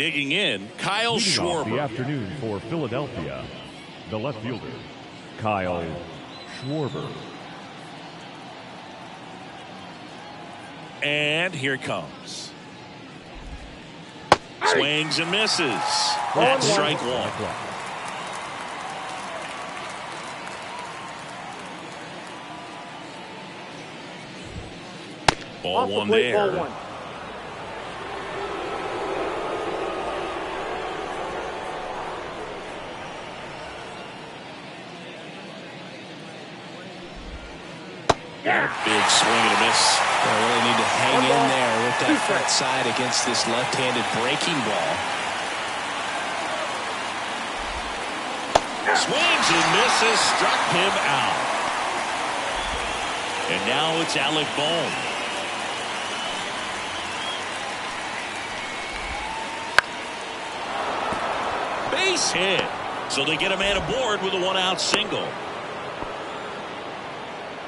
Digging in, Kyle Schwarber. The afternoon for Philadelphia, the left fielder, Kyle Schwarber. And here it comes. Swings and misses. That's strike one. Ball one there. Ball one. Big swing and a miss. They really need to hang in there with that front side against this left-handed breaking ball. Swings and misses, struck him out. And now it's Alec Bohm. Base hit. So they get a man aboard with a one-out single.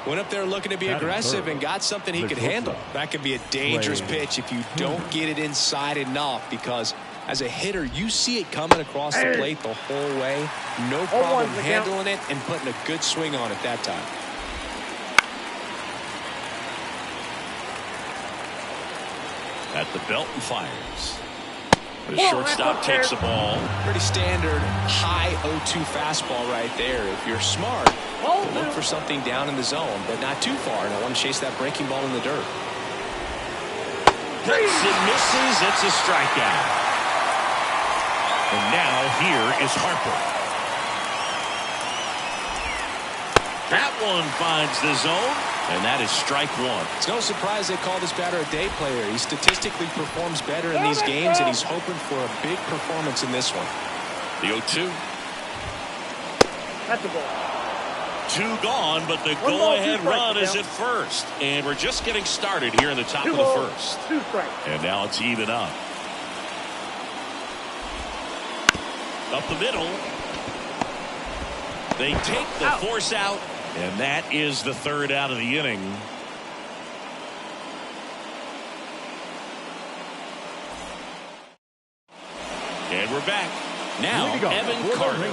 Went up there looking to be aggressive and got something he could handle. That could be a dangerous pitch if you don't get it inside enough, because as a hitter, you see it coming across the plate the whole way. No problem handling it and putting a good swing on it that time. At the belt and fires. The shortstop takes the ball. Pretty standard high 0-2 fastball right there. If you're smart, look for something down in the zone, but not too far. Don't want to chase that breaking ball in the dirt. Hits and misses. It's a strikeout. And now here is Harper. That one finds the zone, and that is strike one. It's no surprise they call this batter a day player. He statistically performs better in these games, and he's hoping for a big performance in this one. The 0-2. That's a ball. Two gone, but the go-ahead run is at first. And we're just getting started here in the top of the first. And now it's even up. Up the middle. They take the force out, and that is the third out of the inning. And we're back. Now, Evan Carter.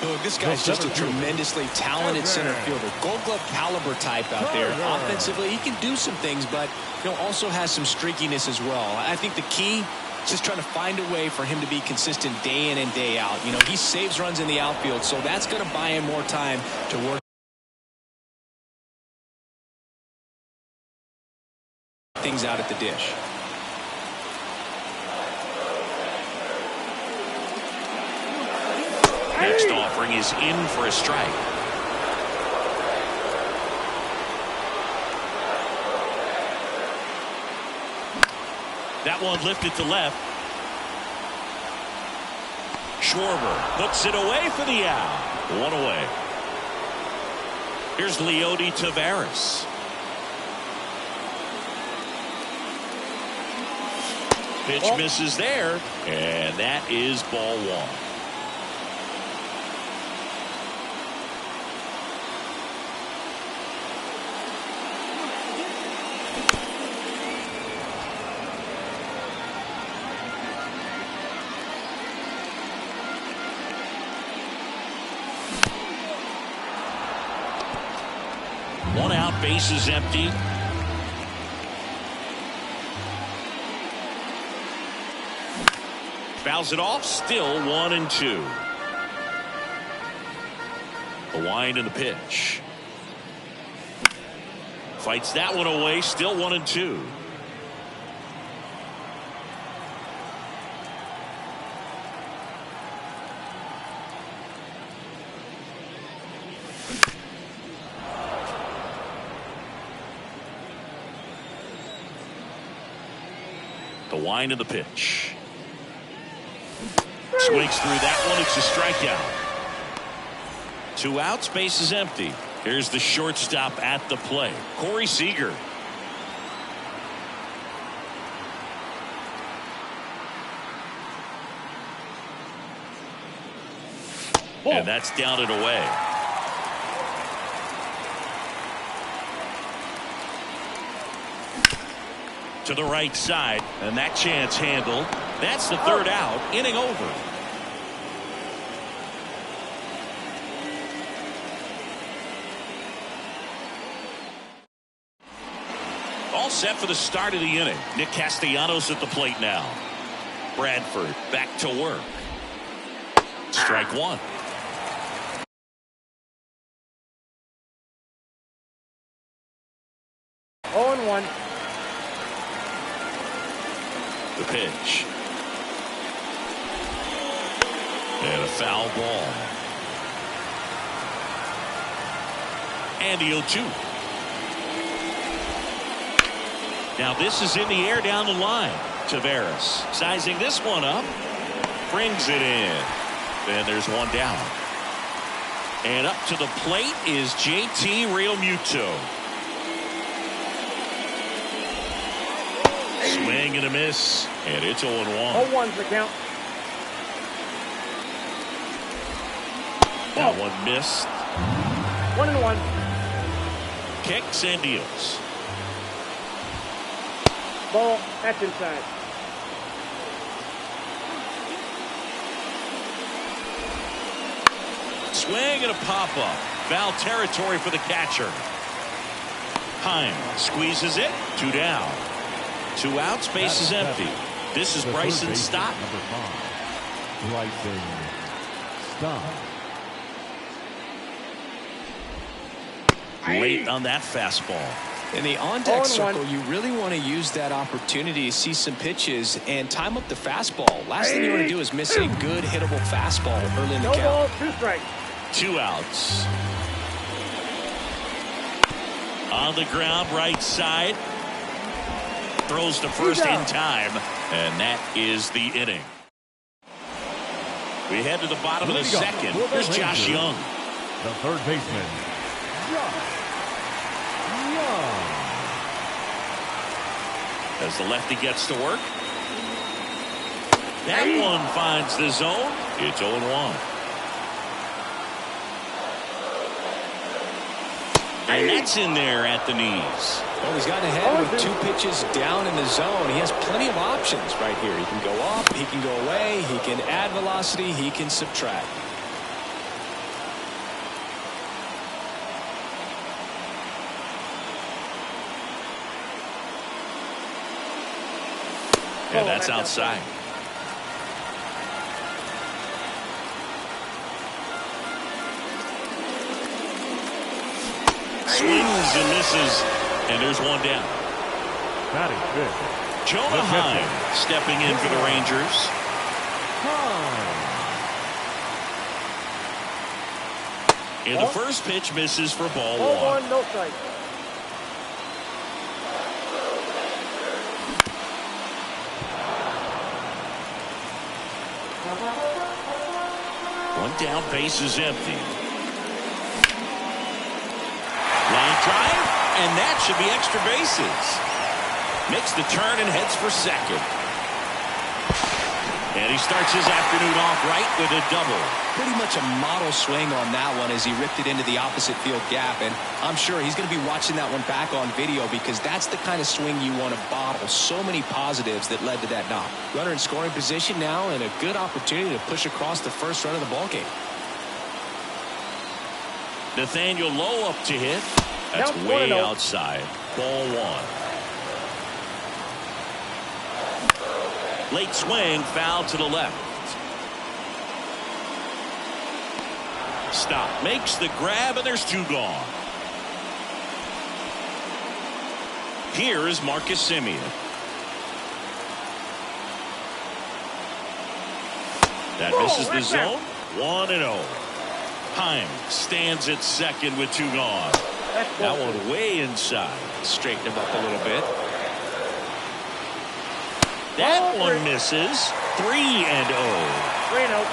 Oh, this guy's just a tremendously talented center fielder. Gold Glove caliber type out there. Offensively, he can do some things, but also has some streakiness as well. I think the key is just trying to find a way for him to be consistent day in and day out. He saves runs in the outfield, so that's going to buy him more time to work things out at the dish. Next offering is in for a strike. That one lifted to left. Schwarber puts it away for the out. One away. Here's Leody Taveras. Pitch misses there, and that is ball one. One out, bases empty. Fouls it off, still 1-2. The wind and the pitch. Fights that one away, still 1-2. The wind of the pitch. Swings through that one. It's a strikeout. 2 outs, base is empty. Here's the shortstop at the plate, Corey Seager. And that's down and away. To the right side, and that chance handled. That's the third out, inning over. all set for the start of the inning. Nick Castellanos at the plate now. Bradford back to work. Strike one. Oh, and 1. The pitch. And a foul ball. And the 0-2. Now this is in the air down the line. Taveras sizing this one up. Brings it in. Then there's one down. And up to the plate is JT Realmuto. Swing and a miss. And it's 0-1. 0-1's the count. That one missed. 1-1. Kicks and deals. Ball, that's inside. Swing and a pop-up. Foul territory for the catcher. Heim squeezes it. 2 down. 2 outs. Base is empty. This is Bryson Stott. Number 5. Bryson Stott. Late on that fastball. In the on-deck circle, you really want to use that opportunity to see some pitches and time up the fastball. Last thing you want to do is miss a good hittable fastball early in the count. No ball, 2 strikes. 2 outs. On the ground, right side. Throws to first in time. And that is the inning. We head to the bottom of the second. Here's Josh Young. The third baseman, Josh Young. As the lefty gets to work. That one finds the zone. It's 0-1. And that's in there at the knees. Well, he's gotten ahead with 2 pitches down in the zone. He has plenty of options right here. He can go up, he can go away, he can add velocity, he can subtract. And that's outside. Swings and misses. And there's one down. Batting good. Jonah Heim stepping in for the Rangers. And the first pitch misses for ball 1. No strike. One down, base is empty. Line drive, and that should be extra bases. Makes the turn and heads for second. And he starts his afternoon off right with a double. Pretty much a model swing on that one as he ripped it into the opposite field gap. And I'm sure he's going to be watching that one back on video because that's the kind of swing you want to bottle. So many positives that led to that knock. Runner in scoring position now and a good opportunity to push across the first run of the ballgame. Nathaniel Lowe up to hit. That's way outside. Ball 1. Late swing, foul to the left. Stop, makes the grab, and there's 2 gone. Here is Marcus Semien. That misses the zone. 1-0. Heim stands at second with 2 gone. That one way inside. Straighten him up a little bit. That one misses. 3-0. 3-0.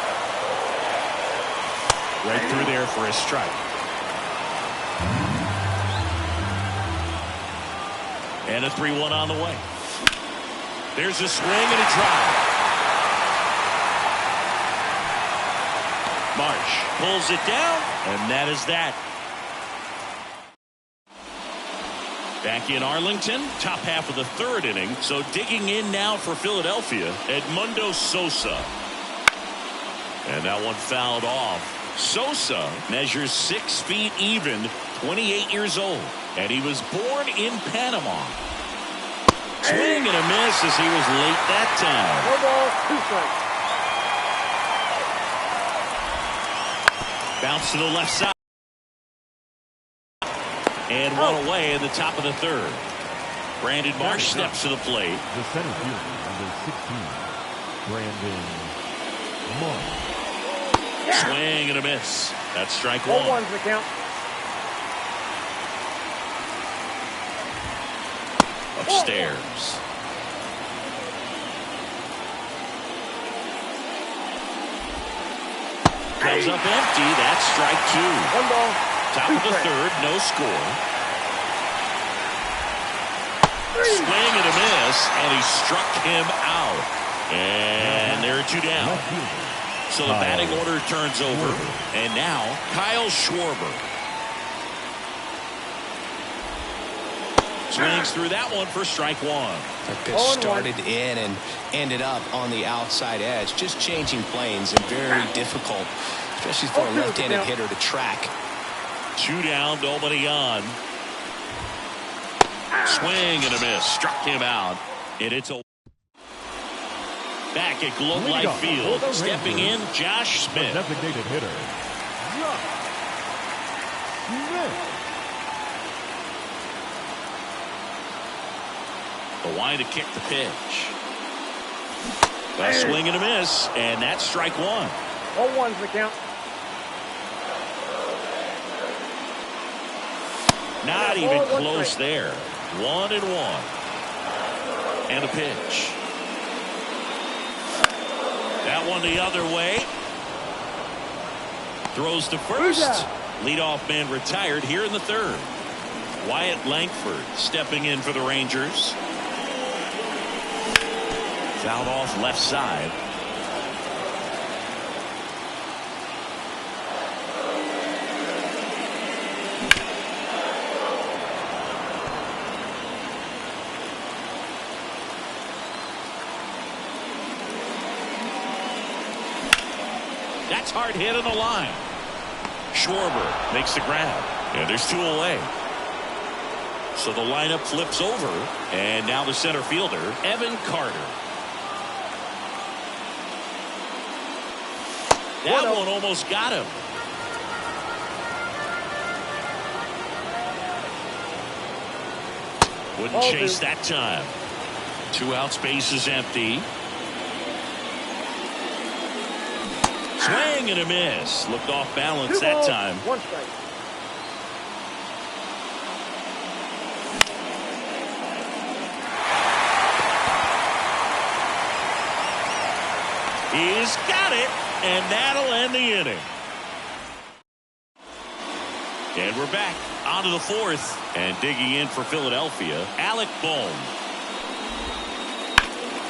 Right through there for a strike. And a 3-1 on the way. There's a swing and a drive. Marsh pulls it down, and that is that. Back in Arlington, top half of the 3rd inning. So digging in now for Philadelphia, Edmundo Sosa. And that one fouled off. Sosa measures 6 feet even, 28 years old. And he was born in Panama. Swing and a miss as he was late that time. No ball, 2 strikes. Bounce to the left side. And one away in the top of the third. Brandon Marsh steps to the plate. The center fielder, number 16, Brandon Marsh. Swing and a miss. That's strike 1. one. 1's the count. Upstairs. Comes up empty. That's strike 2. 1 ball. Top 2 of the strikes. third. No score. Swing and a miss. And he struck him out. And there are 2 down. Left fielder, So the batting order turns over. And now Kyle Schwarber. Swings through that one for strike 1. That pitch started in and ended up on the outside edge. Just changing planes and very difficult, especially for a left-handed hitter to track. 2 down, nobody on. Swing and a miss. Struck him out. And it's a back at Globe Life Field. Stepping in, Josh Smith. designated hitter, Josh Smith. The line to kick the pitch. A swing and a miss, and that's strike 1. 1's the count. Not even close there. 1-1. And a pitch. That one the other way. Throws to first. Leadoff man retired here in the third. Wyatt Langford stepping in for the Rangers. Fouled off left side. That's hard hit on the line. Schwarber makes the grab. And there's 2 away. So the lineup flips over. And now the center fielder, Evan Carter. That one almost got him. Wouldn't chase that time. 2 outs, base is empty. Swing and a miss. Looked off balance that time. 1 strike. He's got it, and that'll end the inning. And we're back onto the 4th, and digging in for Philadelphia, Alec Bohm.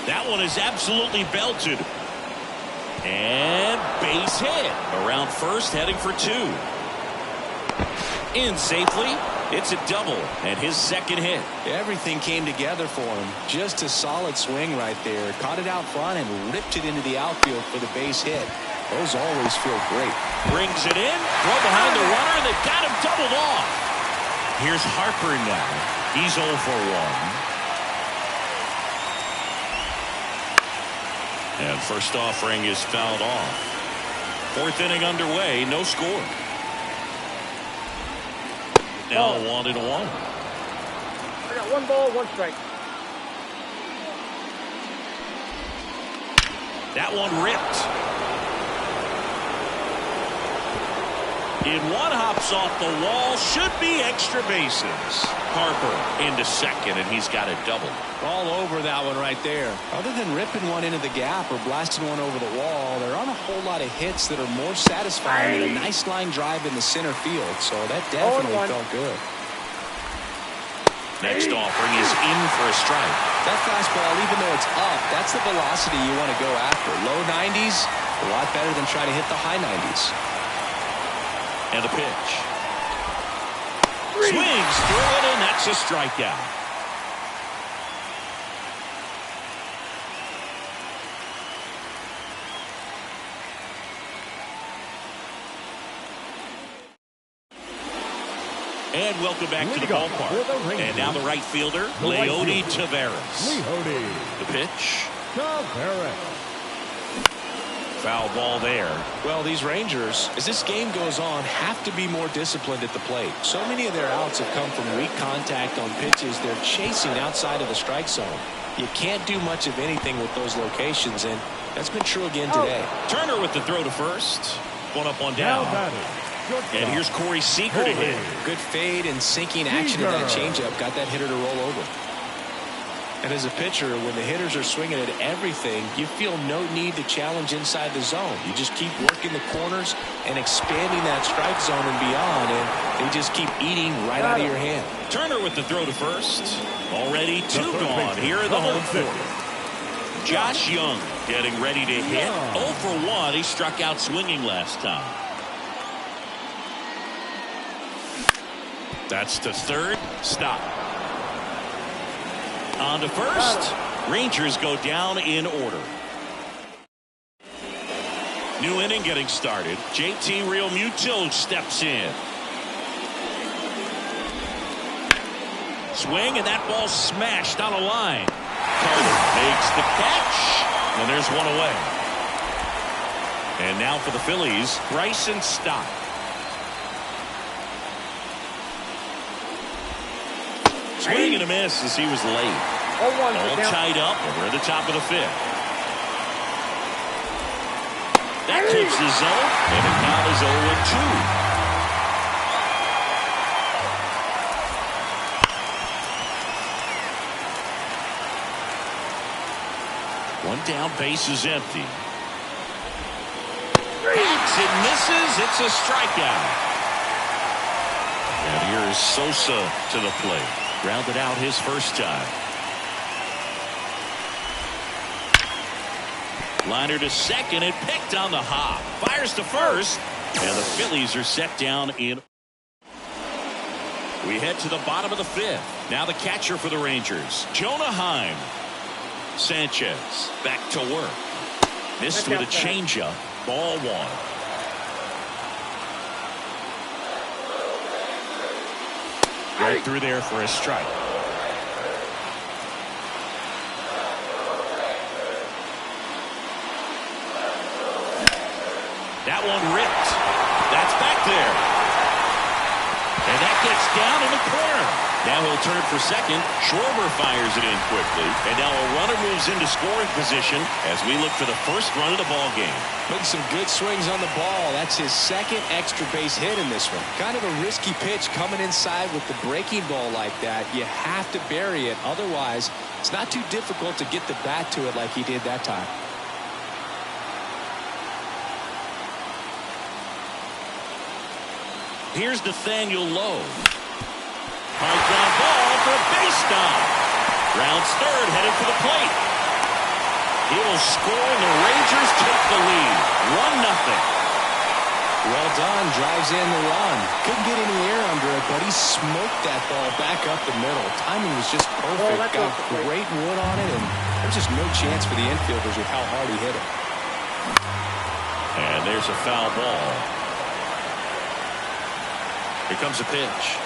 That one is absolutely belted. And base hit around first, heading for 2. In safely. It's a double and his second hit. Everything came together for him. Just a solid swing right there. Caught it out front and ripped it into the outfield for the base hit. Those always feel great. Brings it in. Throw behind the runner. And they've got him doubled off. Here's Harper now. He's 0 for 1. And first offering is fouled off. 4th inning underway. No score. Now 1-1. I got 1 ball, 1 strike. That one ripped. In one, hops off the wall. Should be extra bases. Harper into second, and he's got it double. All over that one right there. Other than ripping one into the gap or blasting one over the wall, there aren't a whole lot of hits that are more satisfying than a nice line drive in the center field. So that definitely felt good. Next offering is in for a strike. That fastball, even though it's up, that's the velocity you want to go after. Low 90s, a lot better than trying to hit the high 90s. And the pitch. Swings through it, and that's a strikeout. And welcome back to the ballpark. And now the right fielder, Leody Taveras. The pitch. Foul ball there. Well, these Rangers, as this game goes on, have to be more disciplined at the plate. So many of their outs have come from weak contact on pitches they're chasing outside of the strike zone. You can't do much of anything with those locations, and that's been true again today. Turner with the throw to first. One up, one down. And here's Corey Seager to hit. Good fade and sinking action of that changeup got that hitter to roll over. And as a pitcher, when the hitters are swinging at everything, you feel no need to challenge inside the zone. You just keep working the corners and expanding that strike zone and beyond, and they just keep eating right out of your hand. Turner with the throw to first. Already two gone here in the home fourth. Josh Young getting ready to hit. 0 for 1. He struck out swinging last time. That's to third. Stop. On to first. Rangers go down in order. New inning getting started. JT Realmuto steps in. Swing, and that ball smashed on a line. Carter makes the catch, and there's one away. And now for the Phillies, Bryson Stott. Swing and a miss as he was late. All tied up, and we're at the top of the fifth. That keeps the zone, and the count is 0-2. One down, base is empty. Hacks and misses. It's a strikeout. And here is Sosa to the plate. Grounded out his first time. Liner to second and picked on the hop. Fires to first. And the Phillies are set down in. We head to the bottom of the fifth. Now the catcher for the Rangers, Jonah Heim. Sanchez back to work. Missed with a changeup. Ball one. Right through there for a strike. That one ripped. That's back there. And that gets down in the corner. Now he'll turn for second. Schwarber fires it in quickly. And now a runner moves into scoring position as we look for the first run of the ball game. Putting some good swings on the ball. That's his second extra base hit in this one. Kind of a risky pitch coming inside with the breaking ball like that. You have to bury it. Otherwise, it's not too difficult to get the bat to it like he did that time. Here's Nathaniel Lowe. Hard ground ball for a base stop. Rounds third, headed for the plate. He will score, and the Rangers take the lead. 1-0. Well done. Drives in the run. Couldn't get any air under it, but he smoked that ball back up the middle. Timing was just perfect. Got great wood on it, and there's just no chance for the infielders with how hard he hit it. And there's a foul ball. Here comes a pitch.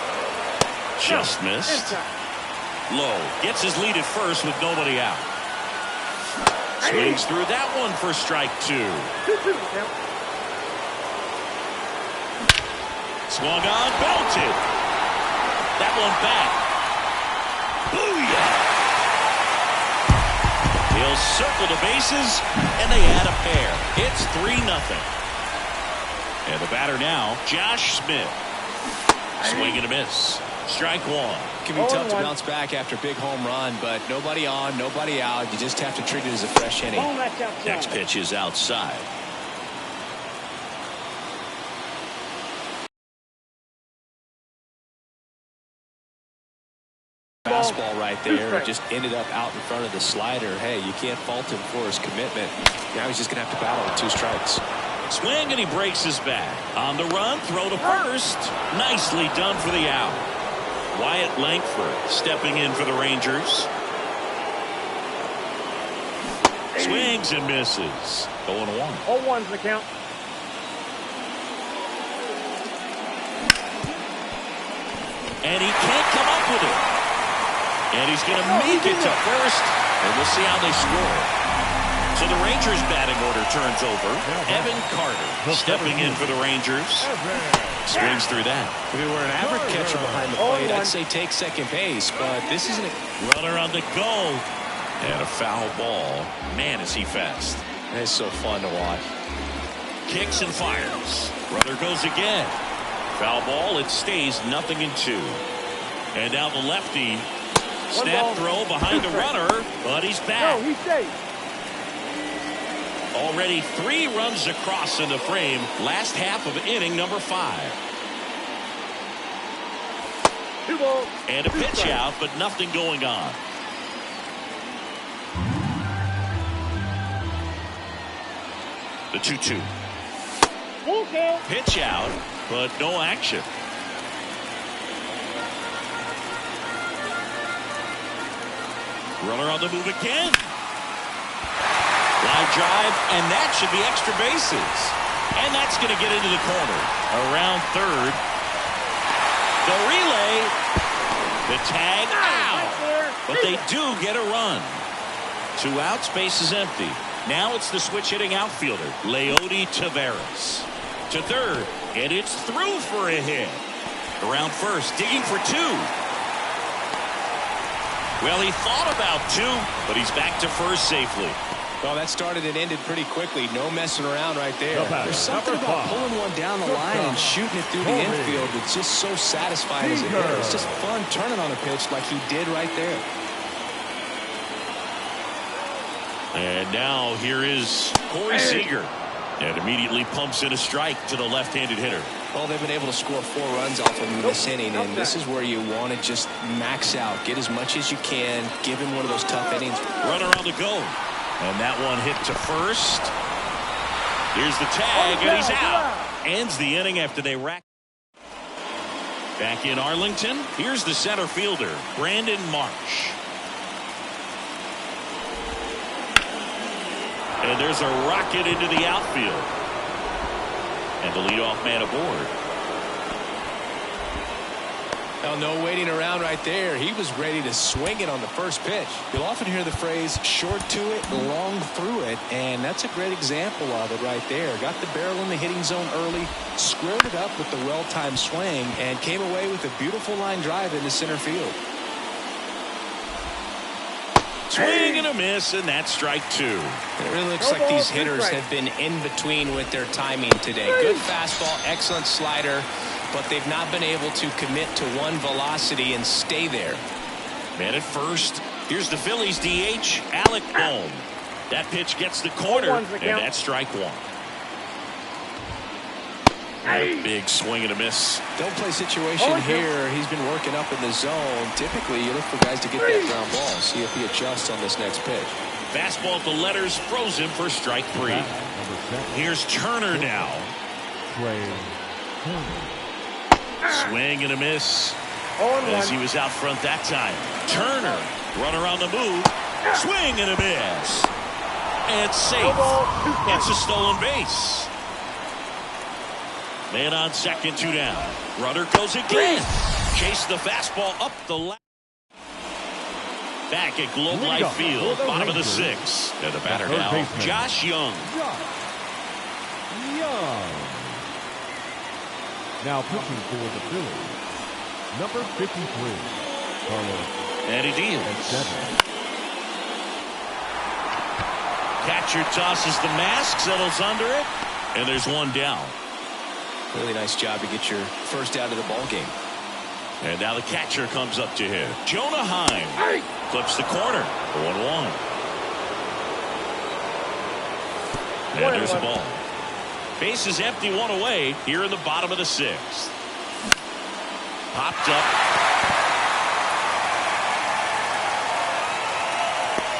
Just missed. Lowe gets his lead at first with nobody out. Swings through that one for strike two. Swung on, belted. That one back. Booyah! He'll circle the bases, and they add a pair. It's 3-0. And the batter now, Josh Smith. Swing and a miss. Strike one. It can be tough to bounce back after a big home run, but nobody on, nobody out. You just have to treat it as a fresh inning. Next pitch is outside. Fastball right there. It just ended up out in front of the slider. Hey, you can't fault him for his commitment. Now he's just going to have to battle with 2 strikes. Swing, and he breaks his back. On the run, throw to first. Nicely done for the out. Wyatt Langford stepping in for the Rangers. Swings and misses. 0-1. 0-1's the count. And he can't come up with it. And he's going to make it to first. And we'll see how they score. So the Rangers batting order turns over. Evan Carter stepping in for the Rangers. Swings through that. If we were an average catcher behind the plate, I'd say take second base. But this isn't a runner on the go. And a foul ball. Man, is he fast. It's so fun to watch. Kicks and fires. Runner goes again. Foul ball. It stays 0-2. And now the lefty. Snap throw behind the runner, but he's back. No, he's safe. Already 3 runs across in the frame. Last half of inning number 5. 2 balls. And a pitch out, but nothing going on. The 2-2. Full count. Pitch out, but no action. Runner on the move again. Line drive, and that should be extra bases. And that's going to get into the corner. Around third. The relay. The tag out. But they do get a run. 2 outs, base is empty. Now it's the switch hitting outfielder, Leody Taveras. To third, and it's through for a hit. Around first, digging for 2. Well, he thought about 2, but he's back to first safely. Well, that started and ended pretty quickly. No messing around right there. There's something about pulling one down the line and shooting it through the infield that's just so satisfying as a hitter. It's just fun turning on a pitch like he did right there. And now here is Corey Seager. And immediately pumps in a strike to the left-handed hitter. Well, they've been able to score 4 runs off him in this inning, and this is where you want to just max out. Get as much as you can. Give him one of those tough innings. Runner on the go. And that one hit to first. Here's the tag, and he's out. Ends the inning after they rack. Back in Arlington, here's the center fielder, Brandon Marsh. And there's a rocket into the outfield. And the leadoff man aboard. Well, no waiting around right there. He was ready to swing it on the first pitch. You'll often hear the phrase short to it, long through it, and that's a great example of it right there. Got the barrel in the hitting zone early, squared it up with the well-timed swing, and came away with a beautiful line drive into center field. Swing and a miss, and that's strike 2. It really looks like these hitters have been in between with their timing today. Good fastball, excellent slider, but they've not been able to commit to one velocity and stay there. Man at first. Here's the Phillies DH, Alec Bohm. That pitch gets the corner, and that's strike 1. A big swing and a miss. Don't play situation here. He's been working up in the zone. Typically, you look for guys to get that ground ball. See if he adjusts on this next pitch. Fastball at the letters, frozen for strike 3. Here's Turner now. Swing and a miss. As he was out front that time. Turner, runner on the move. Swing and a miss. And safe. It's a stolen base. Man on second, 2 down. Runner goes again. Chase the fastball up the left. Back at Globe Life Field, bottom of the 6th. And the batter now, Josh Young. Now pitching for the Phillies, number 53, Carlos. And he deals. Catcher tosses the mask, settles under it, and there's 1 down. Really nice job to get your first out of the ball game. And now the catcher comes up to hit. Jonah Heim clips the corner. 1-1. And there's a ball. Base is empty, 1 away here in the bottom of the 6th. Popped up.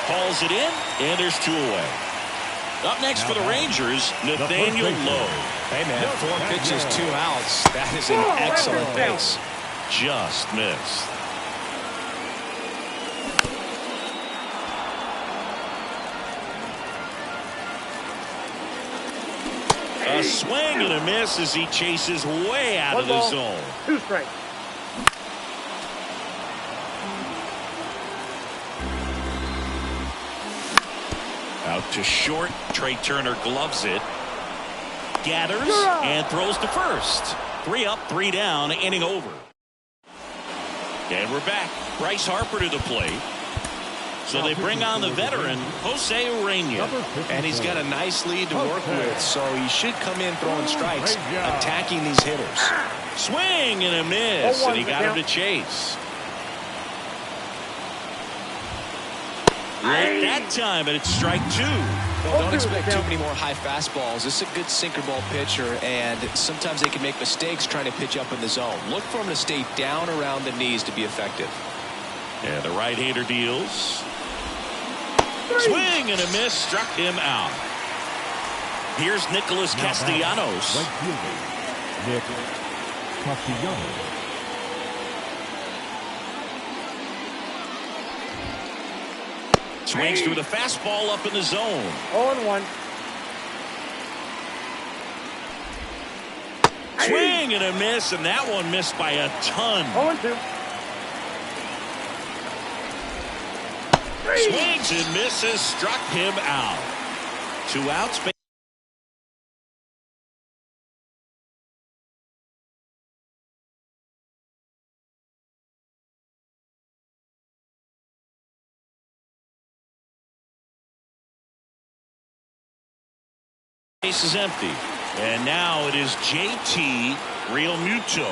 Calls it in, and there's 2 away. Up next for the Rangers, Nathaniel Lowe. Hey, man, 4 pitches, 2 outs. That is an excellent base. Just missed. A swing and a miss as he chases way out of the zone. 2 strikes. Out to short. Trey Turner gloves it. Gathers and throws to first. 3 up, 3 down, inning over. And we're back. Bryce Harper to the plate. So they bring on the veteran, Jose Urena. And he's got a nice lead to work with, so he should come in throwing strikes, attacking these hitters. Swing and a miss, and he got him to chase. Late that time, and it's strike 2. Well, don't expect too many more high fastballs. This is a good sinker ball pitcher, and sometimes they can make mistakes trying to pitch up in the zone. Look for him to stay down around the knees to be effective. And the right-hander deals. Swing and a miss, struck him out. Here's Nicholas Castellanos. Right fielder, Nick Castellanos. Swings through the fastball up in the zone. 0-1. Swing and a miss, and that one missed by a ton. 0-2. Swings and misses, struck him out. 2 outs. Base is empty. And now it is JT Realmuto.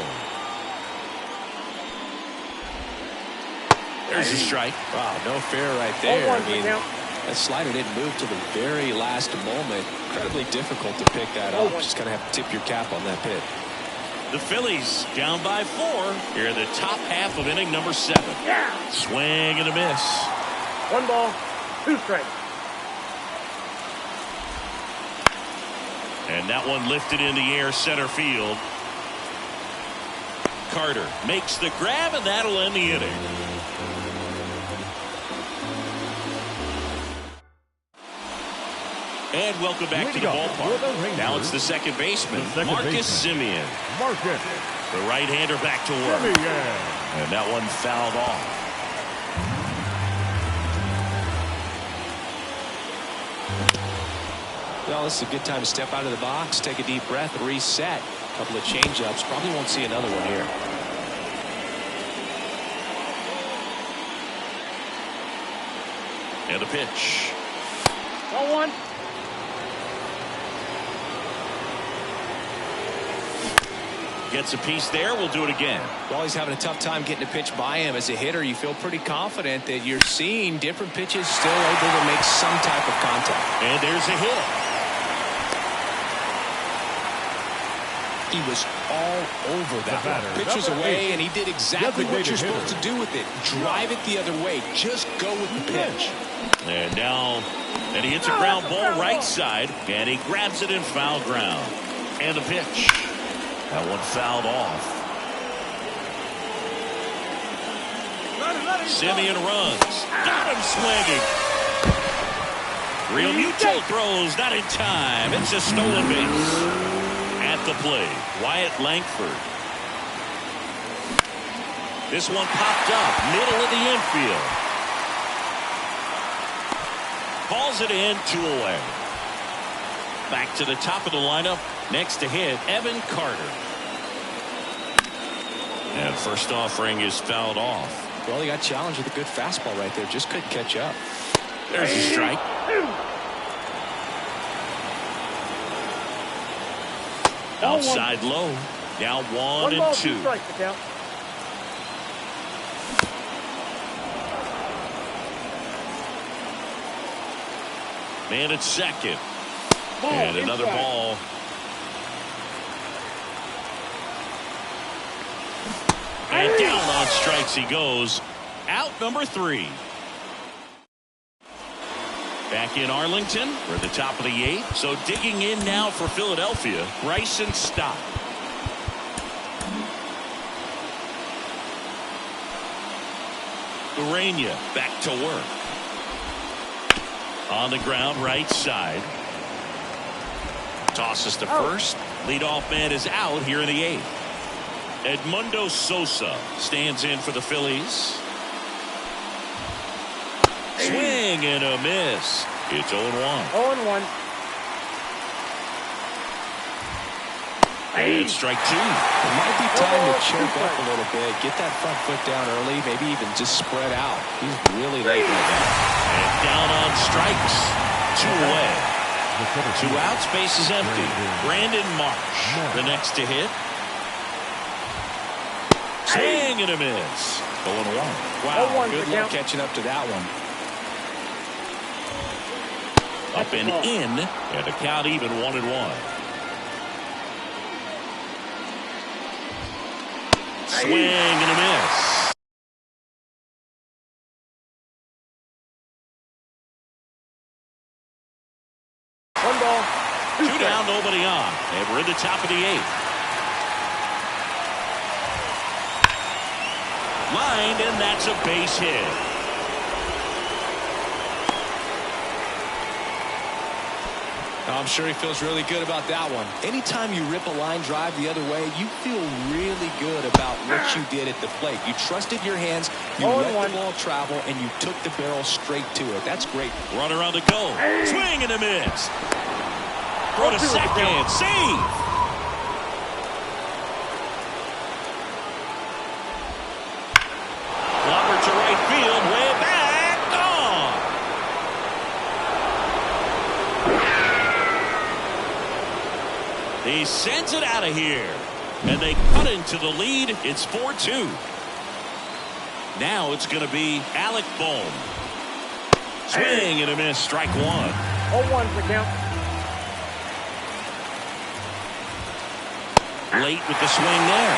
There's a strike. Wow, no fair right there. 0-1 I mean, count. that slider didn't move to the very last moment. Incredibly difficult to pick that up. Just kind of have to tip your cap on that pitch. The Phillies down by 4 here in the top half of inning number 7. Swing and a miss. 1 ball, 2 strikes. And that one lifted in the air center field. Carter makes the grab, and that'll end the inning. And welcome back to the ballpark. Now it's the second baseman, Marcus Semien. Marcus. The right-hander back to work. And that one fouled off. Well, this is a good time to step out of the box, take a deep breath, reset. A couple of change-ups. Probably won't see another one here. And a pitch. 0-1. Gets a piece there. We'll do it again. Well, he's having a tough time getting a pitch by him. As a hitter, you feel pretty confident that you're seeing different pitches still able to make some type of contact. And there's a hit. He was all over that one. Pitch was away, and he did exactly what you're supposed to do with it. Drive it the other way. Just go with the pitch. And now, and he hits a ground ball right side, and he grabs it in foul ground. And a pitch. That one fouled off. Semien runs. Got him swinging. Realmuto throws, not in time. It's a stolen base. At the plate, Wyatt Langford. This one popped up, middle of the infield. Calls it in, 2 away. Back to the top of the lineup. Next to hit, Evan Carter. And first offering is fouled off. Well, he got challenged with a good fastball right there. Just couldn't catch up. There's a strike. Outside low. Now 1 and 2. 1 ball, 2 strikes, the count. Man at second. And another ball. And down on strikes he goes. Out number 3. Back in Arlington. We're at the top of the 8th. So digging in now for Philadelphia, Bryson Stott. Urena back to work. On the ground, right side. Tosses to first. Leadoff man is out here in the 8th. Edmundo Sosa stands in for the Phillies. Swing and a miss. It's 0-1. 0-1. And strike two. It might be time to choke up a little bit, get that front foot down early, maybe even just spread out. He's really late right now. And down on strikes. 2 away. 2 outs, base is empty. Brandon Marsh, the next to hit. Swing and a miss. 0-1. Wow, good luck catching up to that one. Up and in, and the count even 1-1. Swing and a miss. One ball. 2 down, nobody on. And we're in the top of the 8th. Lined, and that's a base hit. I'm sure he feels really good about that one. Anytime you rip a line drive the other way, you feel really good about what you did at the plate. You trusted your hands, you let the ball travel, and you took the barrel straight to it. That's great. Runner on the go. Swing and a miss. Throw to second. Save. Lobber to right field. Way back. Gone. He sends it out of here. And they cut into the lead. It's 4-2. Now it's going to be Alec Bohm. Swing and a miss. Strike one. 0-1 the count. Late with the swing there.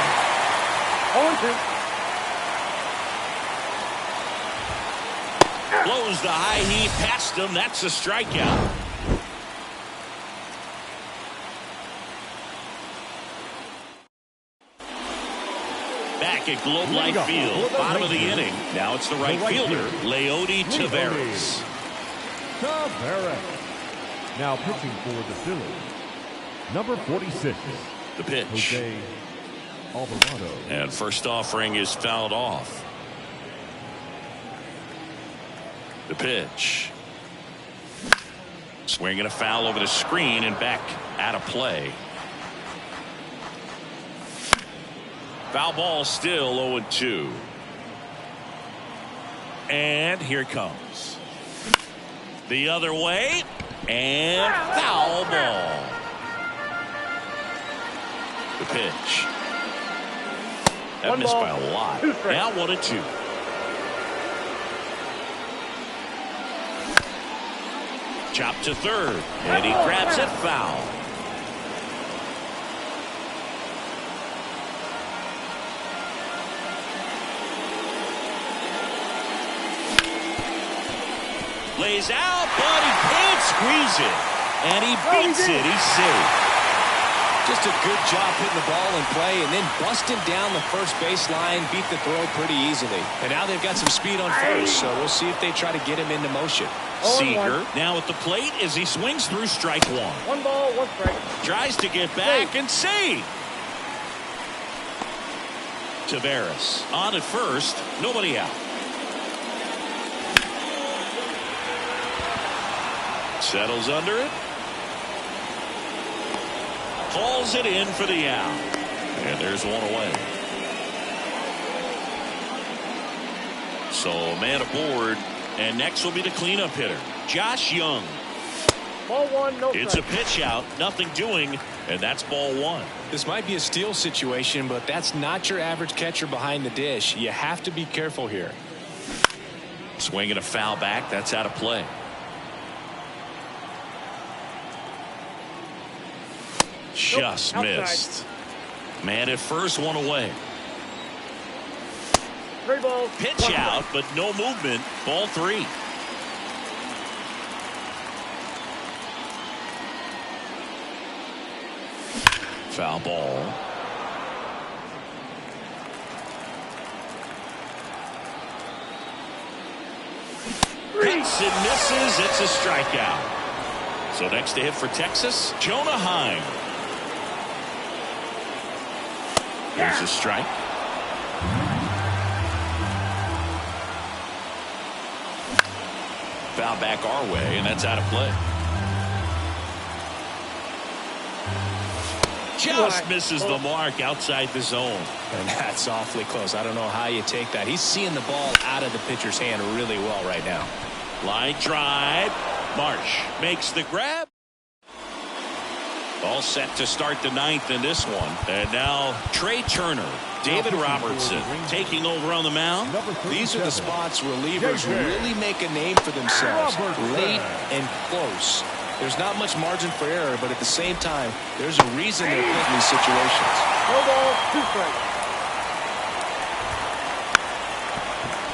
0-2. Blows the high heat past him. That's a strikeout. Back at Globe Life Field, bottom of the inning. Now it's the right fielder, Leody Taveras. Now pitching for the Phillies, number 46. The pitch. Jose Alvarado. And first offering is fouled off. The pitch. Swinging a foul over the screen and back out of play. Foul ball still 0-2. And here it comes. The other way. And foul ball. The pitch. That missed by a lot. Now 1-2. Chop to third. And he grabs it foul. Lays out, but he can't squeeze it. And he beats it. He's safe. Just a good job hitting the ball in play and then busting down the first base line, beat the throw pretty easily. And now they've got some speed on first, so we'll see if they try to get him into motion. Seager now at the plate as he swings through strike one. 1 ball, 1 strike. Tries to get back and save. Taveras on at first, nobody out. Settles under it. Calls it in for the out. And there's one away. So a man aboard. And next will be the cleanup hitter, Josh Young. Ball 1, no strike. It's a pitch out, nothing doing, and that's ball 1. This might be a steal situation, but that's not your average catcher behind the dish. You have to be careful here. Swinging a foul back, that's out of play. Just missed. Man at first, one away. 3 balls. Pitch out, but no movement. Ball 3. Foul ball. Hits and misses. It's a strikeout. So next to hit for Texas, Jonah Heim. Here's a strike. foul back our way, and that's out of play. Just misses the mark outside the zone. And that's awfully close. I don't know how you take that. He's seeing the ball out of the pitcher's hand really well right now. Line drive. Marsh makes the grab. All set to start the ninth in this one. And now Trey Turner, David Robertson taking over on the mound. These are the spots relievers really make a name for themselves. Late and close. There's not much margin for error, but at the same time, there's a reason they're put in these situations. No ball, 2 strikes.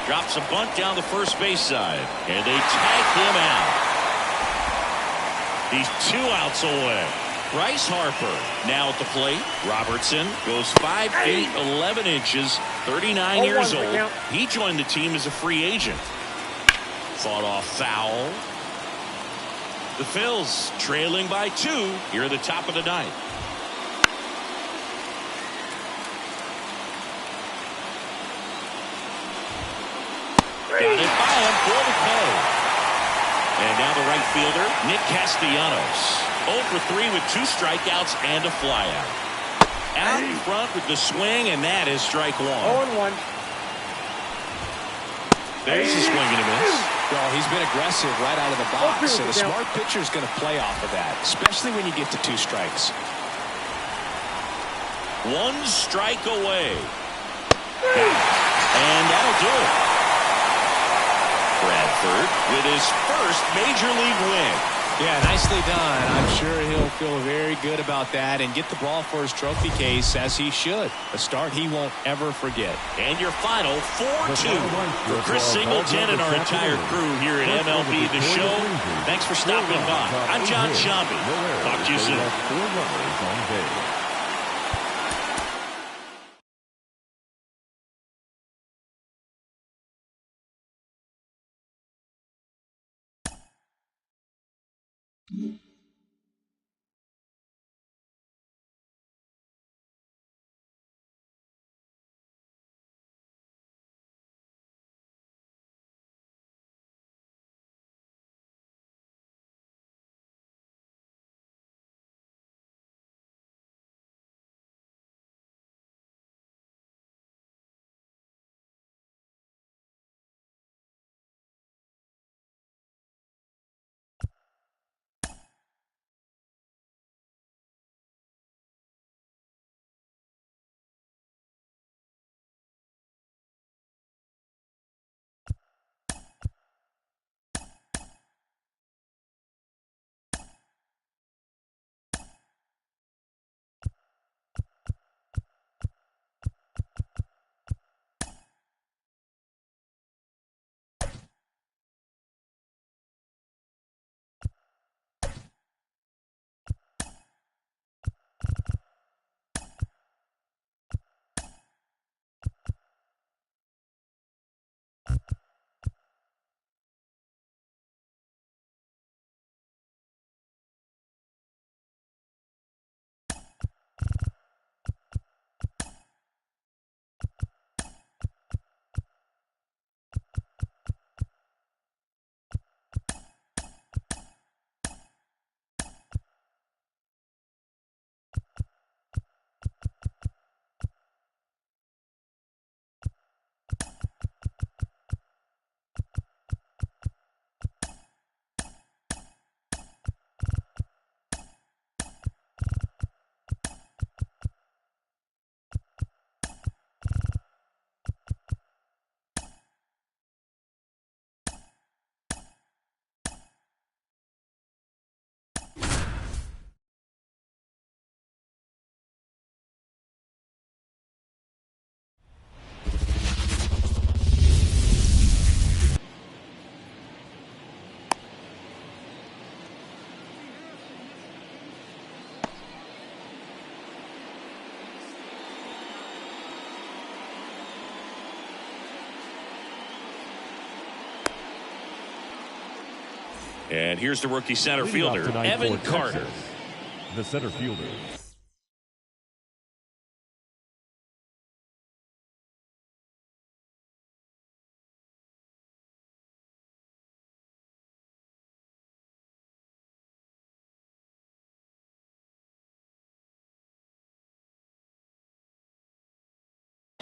Drops a bunt down the first base side, and they tag him out. He's 2 outs away. Bryce Harper now at the plate. Robertson goes 5 feet 11 inches, 39 years old. He joined the team as a free agent. Fought off foul. The Phils trailing by 2 here at the top of the ninth. Got it by him for the K. And now the right fielder, Nick Castellanos. 0 for 3 with 2 strikeouts and a flyout. Out in front with the swing, and that is strike 1. 0-1. There's a swing and a miss. Well, he's been aggressive right out of the box, and a smart pitcher is going to play off of that, especially when you get to 2 strikes. 1 strike away. And that'll do it. Bradford with his first major league win. Yeah, nicely done. I'm sure he'll feel very good about that and get the ball for his trophy case, as he should. A start he won't ever forget. And your final 4-2 for Chris Singleton and our entire crew here at MLB The Show. Thanks for stopping by. I'm John Shambi. Talk to you soon. And here's the rookie center fielder, Evan Carter. The center fielder,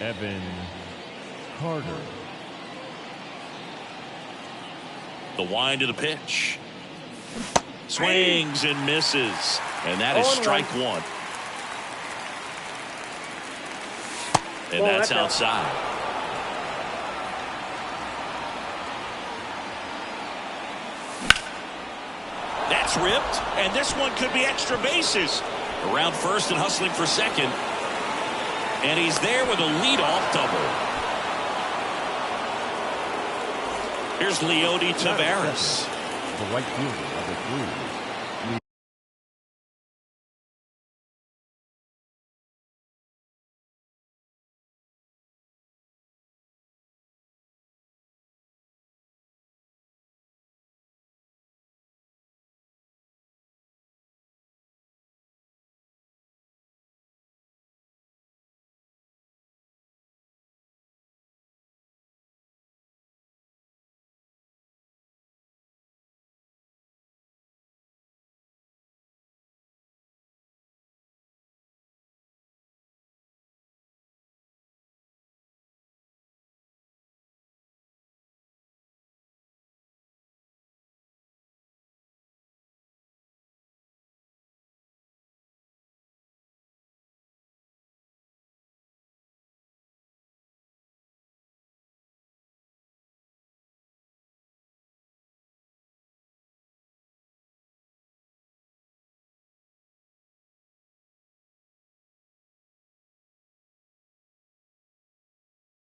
Evan Carter. The wind to the pitch. Swings and misses. And that is strike one. And that's outside. That's ripped. And this one could be extra bases. Around first and hustling for second. And he's there with a leadoff double. Here's Leody Taveras. The right fielder of the Blues.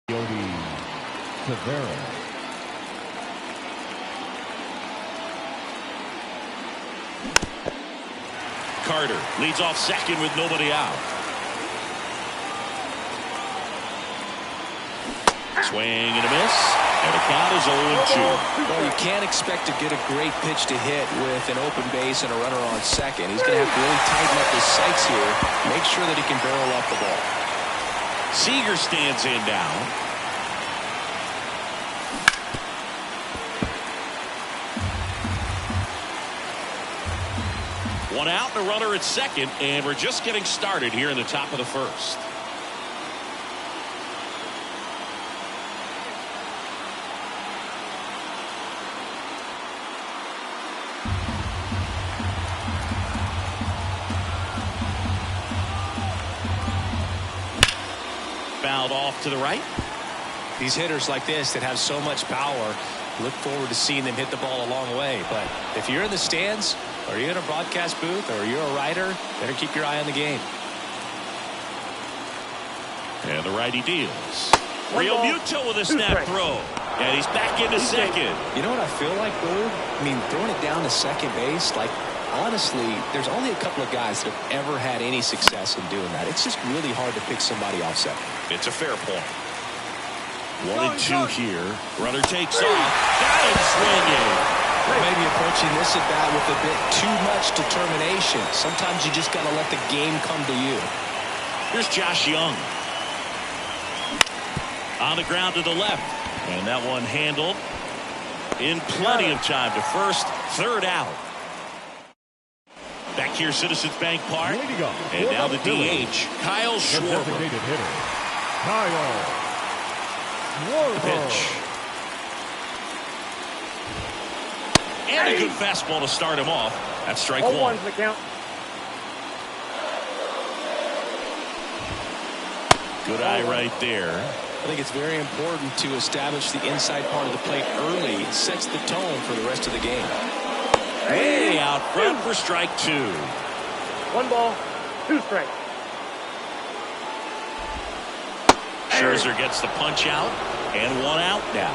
Leody Taveras. Carter leads off second with nobody out. Swing and a miss. And the count is 0-2. Well, you can't expect to get a great pitch to hit with an open base and a runner on second. He's going to have to really tighten up his sights here. Make sure that he can barrel up the ball. Seager stands in down. One out and a runner at second, and we're just getting started here in the top of the first. Fouled off to the right. These hitters like this that have so much power, look forward to seeing them hit the ball a long way. But if you're in the stands, or you're in a broadcast booth, or you're a writer, better keep your eye on the game. And the righty deals. Real Muto with a snap throw. And he's back into second. You know what I feel like, Boo? I mean, throwing it down to second base, like, honestly, there's only a couple of guys that have ever had any success in doing that. It's just really hard to pick somebody off second. It's a fair point. 1-2 here. Runner takes off. Got him swinging. Maybe approaching this at bat with a bit too much determination. Sometimes you just got to let the game come to you. Here's Josh Young. On the ground to the left. And that one handled in plenty of time to first, third out. Back here, Citizens Bank Park. And now the DH, Kyle Schwarber. Designated hitter, Kyle Schwarber. Pitch. And a good fastball to start him off. That's strike one. The count. Good eye right there. I think it's very important to establish the inside part of the plate early. It sets the tone for the rest of the game. Way out front for strike two. 1 ball, 2 strikes. Scherzer gets the punch out, and 1 out now.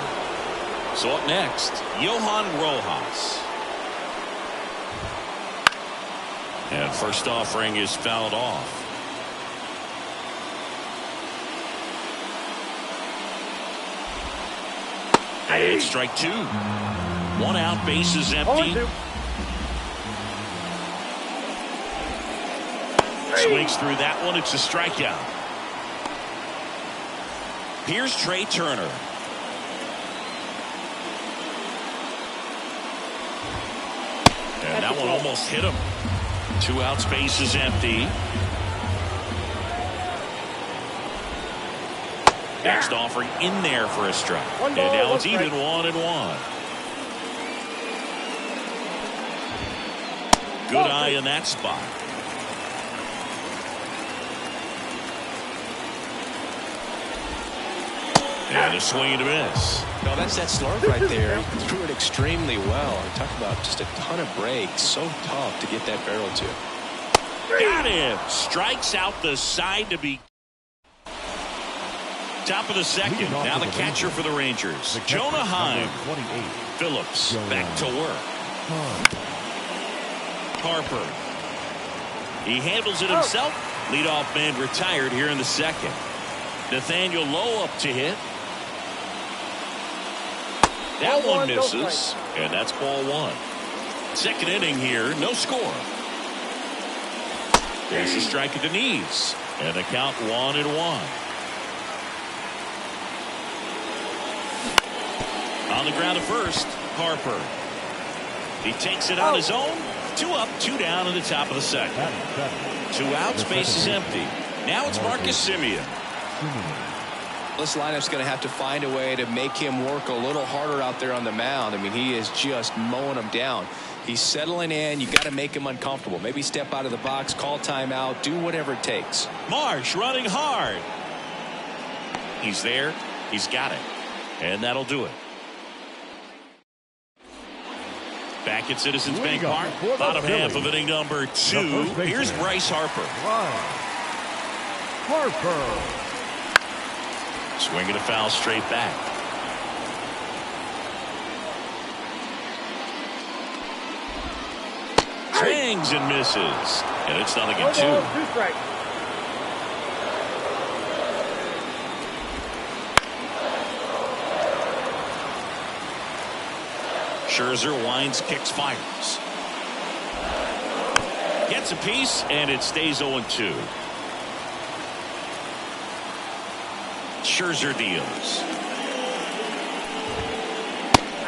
So up next, Johan Rojas. And first offering is fouled off. And strike two. 1 out, bases empty. 0-2. Swings through that one. It's a strikeout. Here's Trey Turner. And that one almost hit him. 2 outs, bases empty. Next offering in there for a strike. One ball, and now one it's even strike. 1-1. Good eye in that spot. And a swing and a miss. No, that's that slurve right there. He threw it extremely well. Talk about just a ton of breaks. So tough to get that barrel to. Got him. Strikes out the side to be. Top of the second. Now the catcher for the Rangers. Jonah Heim. 28. Phillips back to work. Harper. He handles it himself. Leadoff man retired here in the second. Nathaniel Lowe up to hit. That Ball one one, misses. And that's ball one. Second inning here. No score. There's a strike at the knees. And the count 1-1. On the ground at first, Harper. He takes it on his own. 2 up, 2 down in the top of the second. 2 outs, base is empty. Now it's Marcus Semien. This lineup's going to have to find a way to make him work a little harder out there on the mound. I mean, he is just mowing them down. He's settling in. You got to make him uncomfortable. Maybe step out of the box, call timeout, do whatever it takes. Marsh running hard. He's there. He's got it. And that'll do it. Back at Citizens Bank Park, bottom half of inning number 2. Here's Bryce Harper. Harper. Swinging a foul straight back. Swings and misses. And it's 0-2. 2 strikes. Scherzer winds, kicks, fires. Gets a piece, and it stays 0-2. Scherzer deals.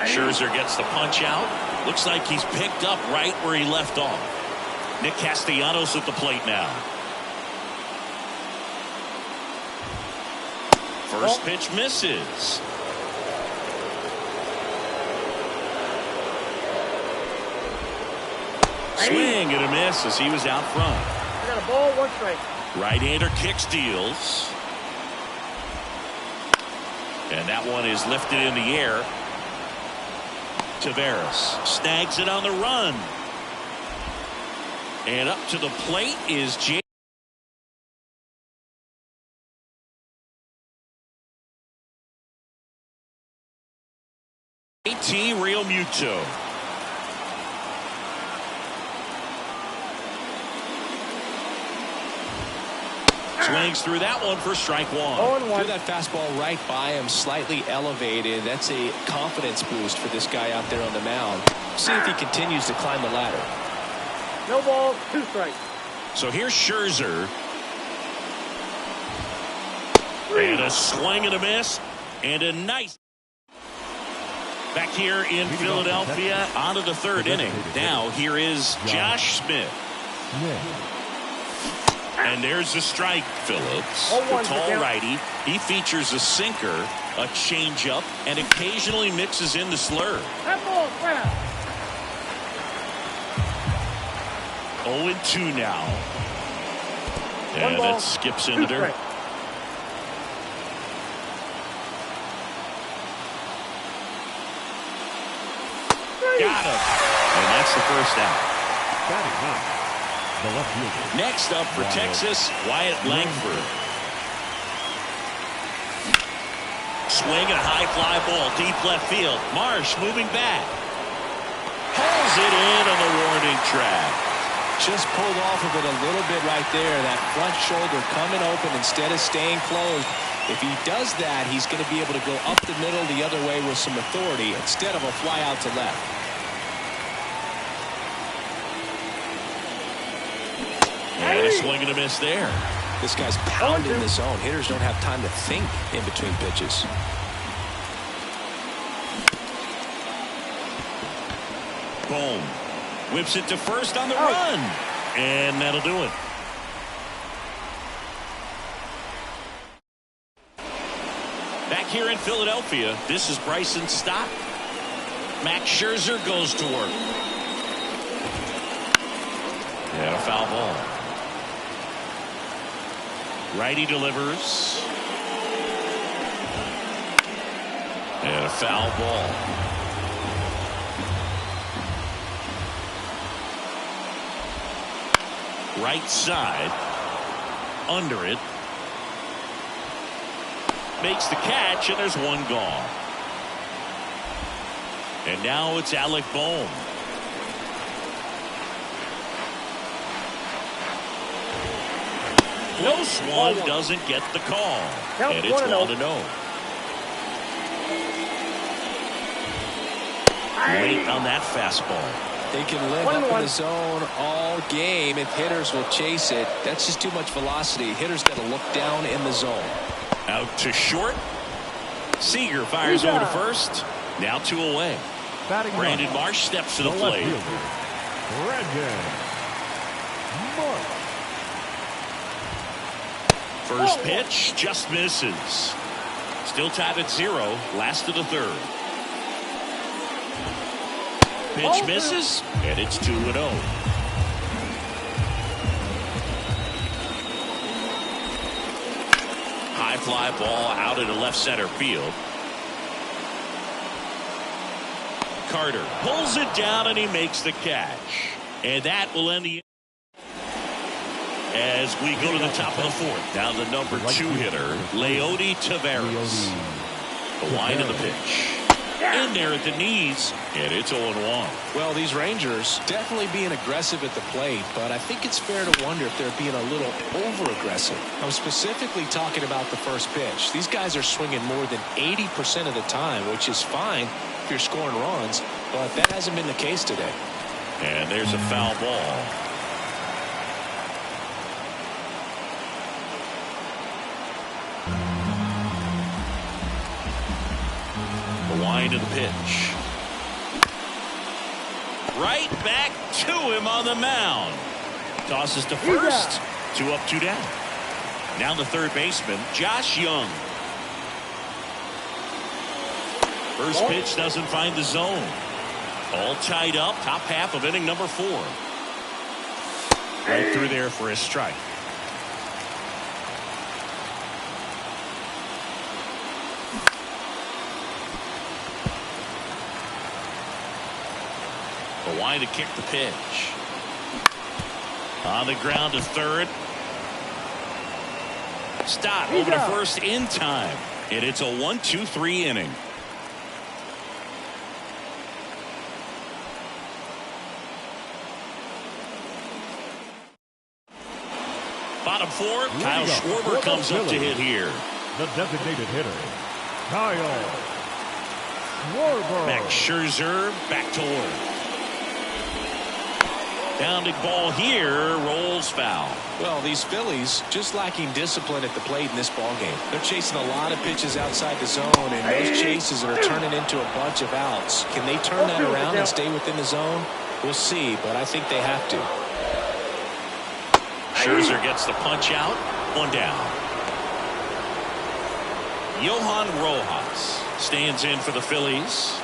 Scherzer gets the punch out. Looks like he's picked up right where he left off. Nick Castellanos at the plate now. First pitch misses. Swing and a miss as he was out front. I got a ball, 1 strike. Right-hander kicks, deals. And that one is lifted in the air. Taveras snags it on the run. And up to the plate is JT Realmuto. Swings through that one for strike 1. 0-1. Threw that fastball right by him, slightly elevated. That's a confidence boost for this guy out there on the mound. See if he continues to climb the ladder. No ball, 2 strikes. So here's Scherzer. And a swing and a miss. And a nice. Back here in Philadelphia, on to the 3rd inning. Now here is Josh Smith. And there's the strike, Phillips. The tall righty. He features a sinker, a changeup, and occasionally mixes in the slurve. That ball, crap. 0-2 now. And that skips in the dirt. Got him. And that's the first out. The left fielder. Next up for Texas, Wyatt Langford. Swing and a high fly ball, deep left field. Marsh moving back. Hauls it in on the warning track. Just pulled off of it a little bit right there. That front shoulder coming open instead of staying closed. If he does that, he's going to be able to go up the middle the other way with some authority instead of a fly out to left. And a swing and a miss there. This guy's pounding the zone. Hitters don't have time to think in between pitches. Boom. Whips it to first on the run. And that'll do it. Back here in Philadelphia, this is Bryson Stott. Max Scherzer goes to work. And a foul ball. Righty delivers. And a foul ball. Right side. Under it. Makes the catch, and there's one gone. And now it's Alec Bohm. Close one, doesn't get the call. And it's 1-0. Late on that fastball. They can live up in the zone all game if hitters will chase it. That's just too much velocity. Hitters got to look down in the zone. Out to short. Seager fires over to first. Now 2 away. Brandon Marsh steps to the plate. First pitch just misses. Still tied at 0. Last of the 3rd. Pitch misses, and it's 2-0. High fly ball out into left center field. Carter pulls it down, and he makes the catch. And that will end the as we go to the top of the 4th. Now the number 2 hitter, Leody Taveras. The wind of the pitch. In there at the knees, and it's 0-1. Well, these Rangers definitely being aggressive at the plate, but I think it's fair to wonder if they're being a little over-aggressive. I'm specifically talking about the first pitch. These guys are swinging more than 80% of the time, which is fine if you're scoring runs, but that hasn't been the case today. And there's a foul ball. Wind of the pitch. Right back to him on the mound. Tosses to first. 2 up, 2 down. Now the third baseman, Josh Young. First pitch doesn't find the zone. All tied up. Top half of inning number 4. Right through there for a strike. The wind to kick the pitch. On the ground to third. Stott over to first in time. And it's a 1-2-3 inning. Bottom 4, Kyle Schwarber comes up to hit here. The designated hitter, Kyle Schwarber. Max Scherzer back to work. Bounding ball here, rolls foul. Well, these Phillies just lacking discipline at the plate in this ball game. They're chasing a lot of pitches outside the zone, and those chases are turning into a bunch of outs. Can they turn that around and stay within the zone? We'll see, but I think they have to. Scherzer gets the punch out. 1 down. Johan Rojas stands in for the Phillies.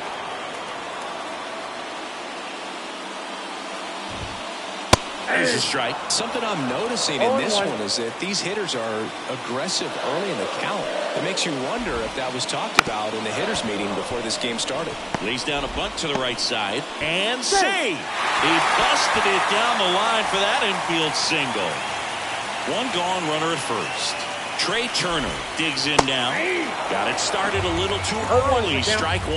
There's a strike. Something I'm noticing in this one is that these hitters are aggressive early in the count. It makes you wonder if that was talked about in the hitters meeting before this game started. Lays down a bunt to the right side and save. He busted it down the line for that infield single. 1 gone, runner at first. Trey Turner digs in now. Got it started a little too early. Strike 1.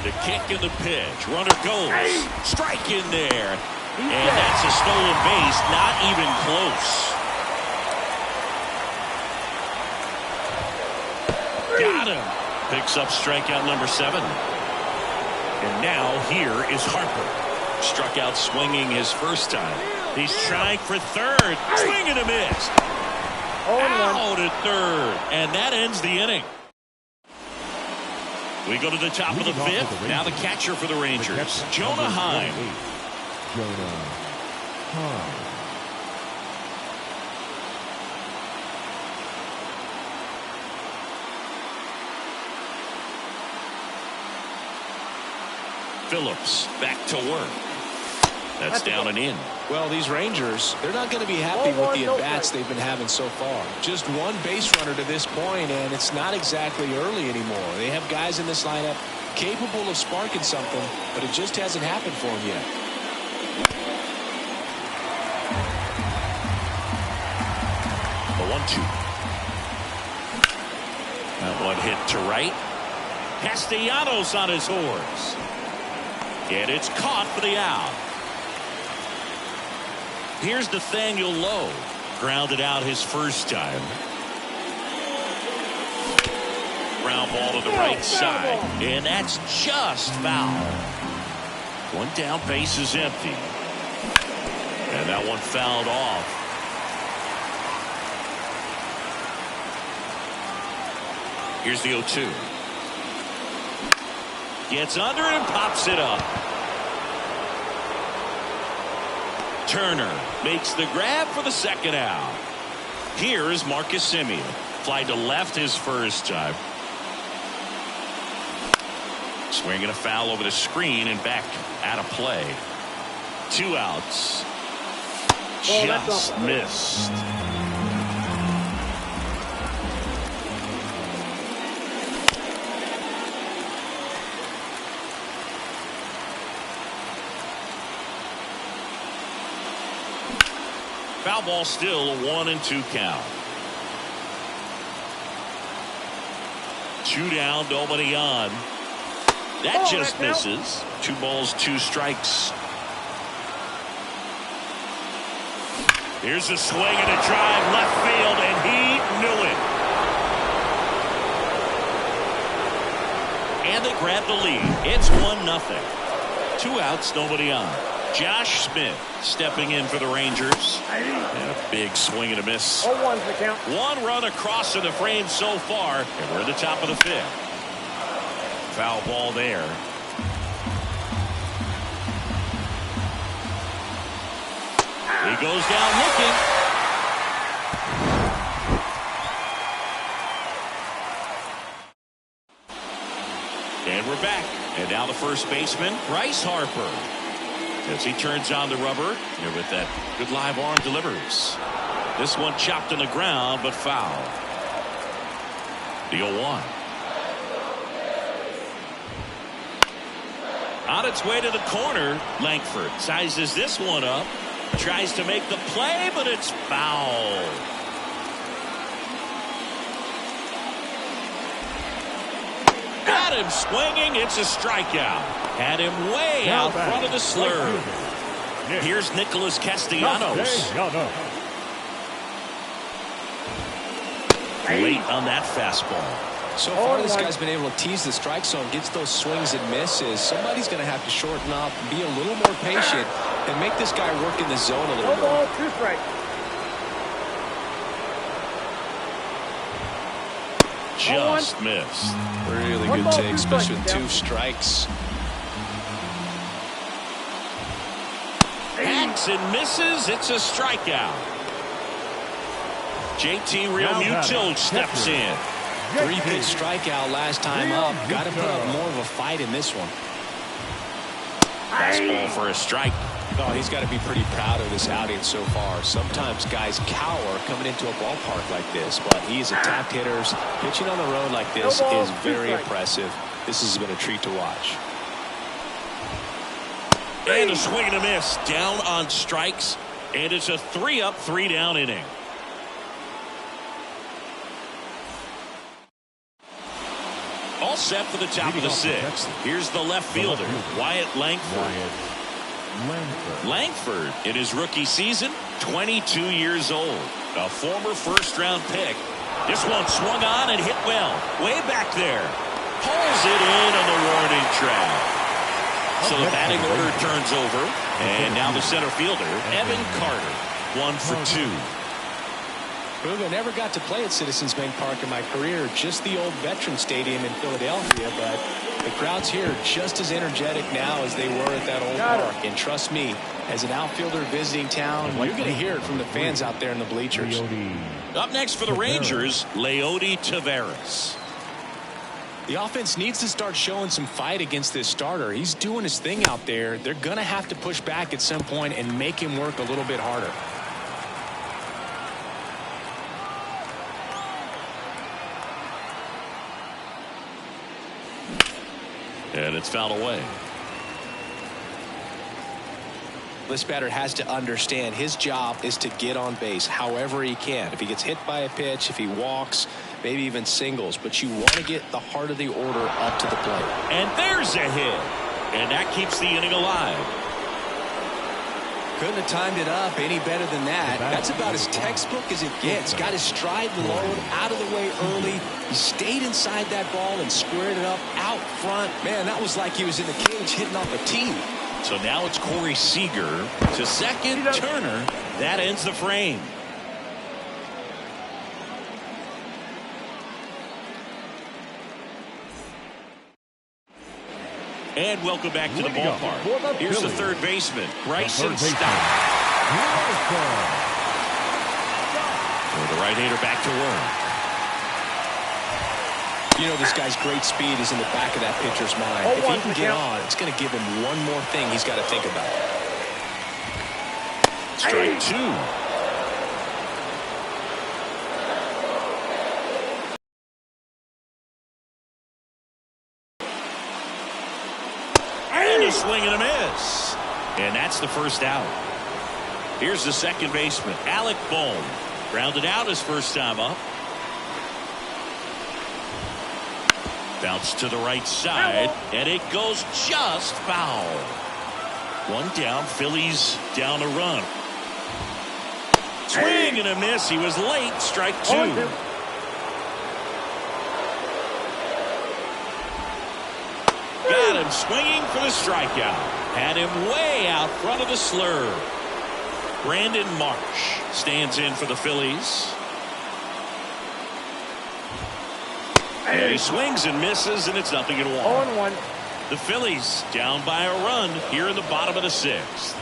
The kick and the pitch. Runner goes. Strike in there. And that's a stolen base, not even close. Got him. Picks up strikeout number 7. And now here is Harper. Struck out swinging his first time. He's trying for third. Swing and a miss. Out at third. And that ends the inning. We go to the top of the 5th. Now the catcher for the Rangers, Jonah Heim. Phillips back to work. That's down and in. Well, these Rangers, they're not going to be happy with the at-bats they've been having so far. Just one base runner to this point, and it's not exactly early anymore. They have guys in this lineup capable of sparking something, but it just hasn't happened for them yet. The 1-2. That one hit to right. Castellanos on his horse. And it's caught for the out. Here's Nathaniel Lowe. Grounded out his first time. Ground ball to the right side. And that's just foul. One down, base is empty. And that one fouled off. Here's the 0-2. Gets under and pops it up. Turner makes the grab for the second out. Here is Marcus Semien. Fly to left his first time. Swinging a foul over the screen and back out of play. 2 outs. Just missed. Foul ball, still a 1-2 count. 2 down, nobody on. That just misses. 2 balls, 2 strikes. Here's a swing and a drive left field, and he knew it. And they grab the lead. It's 1-0. 2 outs, nobody on. Josh Smith stepping in for the Rangers. And a big swing and a miss. 0-1's the count. 1 run across in the frame so far, and we're at the top of the 5th. Foul ball there. He goes down looking. And we're back. And now the first baseman, Bryce Harper. As he turns on the rubber, here with that good live arm delivers. This one chopped in the ground, but foul. The 0-1. On its way to the corner, Langford sizes this one up. Tries to make the play, but it's foul. Got him swinging. It's a strikeout. Had him way out front of the slurve. Here's Nicholas Castellanos. Late on that fastball. So far, this guy's been able to tease the strike zone, gets those swings and misses. Somebody's going to have to shorten up, be a little more patient, and make this guy work in the zone a little more. 2 strikes. Just missed. Really good take, especially with 2 strikes. Hacks and misses. It's a strikeout. JT Realmuto steps in. 3-pitch strikeout last time up. Got to put up more of a fight in this one. Fastball for a strike. Oh, he's got to be pretty proud of this outing so far. Sometimes guys cower coming into a ballpark like this, but he's attacked hitters. Pitching on the road like this is very impressive. This has been a treat to watch. And a swing and a miss. Down on strikes. And it's a 3-up, 3-down inning. All set for the top of the 6th. Here's the left fielder, Wyatt Langford. Langford, in his rookie season, 22 years old. A former first-round pick. This one swung on and hit well. Way back there. Pulls it in on the warning track. So the batting order turns over. And now the center fielder, Evan Carter. 1 for 2. Booga never got to play at Citizens Bank Park in my career, just the old Veteran Stadium in Philadelphia, but the crowds here are just as energetic now as they were at that old park. And trust me, as an outfielder visiting town, you're going to hear it from the fans out there in the bleachers. Up next for the Rangers, Leody Taveras. The offense needs to start showing some fight against this starter. He's doing his thing out there. They're going to have to push back at some point and make him work a little bit harder. And it's fouled away. This batter has to understand his job is to get on base however he can. If he gets hit by a pitch, if he walks, maybe even singles. But you want to get the heart of the order up to the plate. And there's a hit. And that keeps the inning alive. Couldn't have timed it up any better than that. That's about as textbook as it gets. Got his stride low, out of the way early. He stayed inside that ball and squared it up out front. Man, that was like he was in the cage hitting off a tee. So now it's Corey Seager to second. Turner. That ends the frame. And welcome back to the ballpark. Here's the third baseman, Bryson Stott. The right-hander back to work. You know, this guy's great speed is in the back of that pitcher's mind. If he can get on, it's going to give him one more thing he's got to think about. Strike two. And a swing and a miss. And that's the first out. Here's the second baseman, Alec Bohm. Grounded out his first time up. Bounce to the right side, and it goes just foul. One down, Phillies down a run. Swing and a miss. He was late. Strike two. Got him swinging for the strikeout. Had him way out front of the slur. Brandon Marsh stands in for the Phillies. And he swings and misses, and it's 0-1. 0-1. The Phillies down by a run here in the bottom of the sixth.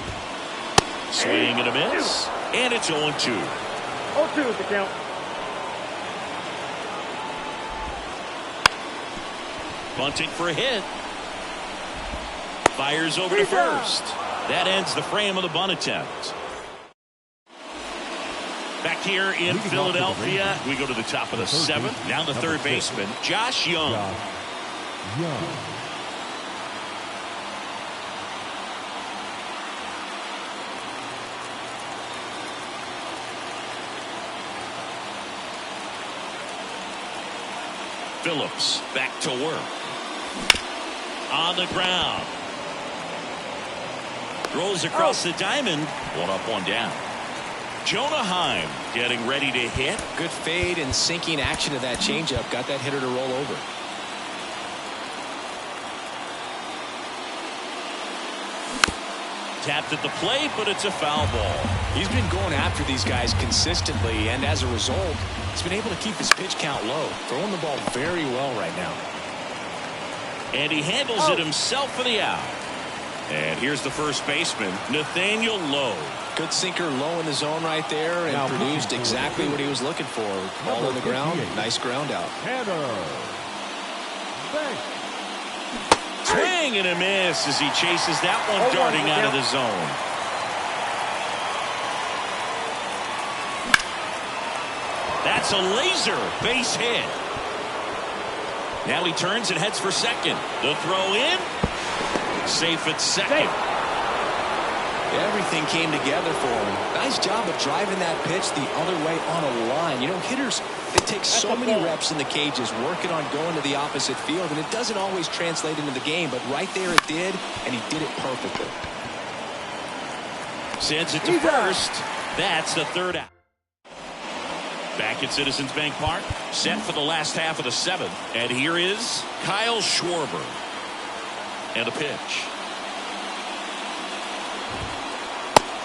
Swing and a miss, and it's 0-2. 0-2 is the count. Bunting for a hit. Fires over to first. That ends the frame of the bunt attempt. Back here in Philadelphia, we go to the top of the seventh. Now the third baseman, Josh Young. Phillips back to work. On the ground. Rolls across the diamond. One up, one down. Jonah Heim getting ready to hit. Good fade and sinking action of that changeup. Got that hitter to roll over. Tapped at the plate, but it's a foul ball. He's been going after these guys consistently, and as a result, he's been able to keep his pitch count low. Throwing the ball very well right now. And he handles it himself for the out. And here's the first baseman, Nathaniel Lowe. Good sinker low in the zone right there, and produced exactly what he was looking for. Ball on the ground, nice ground out. Swing and a miss as he chases that one darting out of the zone. That's a laser base hit. Now he turns and heads for second. The throw in. Safe at second. Everything came together for him. Nice job of driving that pitch the other way on a line. You know, hitters, they take so many reps in the cages working on going to the opposite field, and it doesn't always translate into the game, but right there it did, and he did it perfectly. Sends it to first. That's the third out. Back at Citizens Bank Park, set for the last half of the seventh, and here is Kyle Schwarber. And a pitch.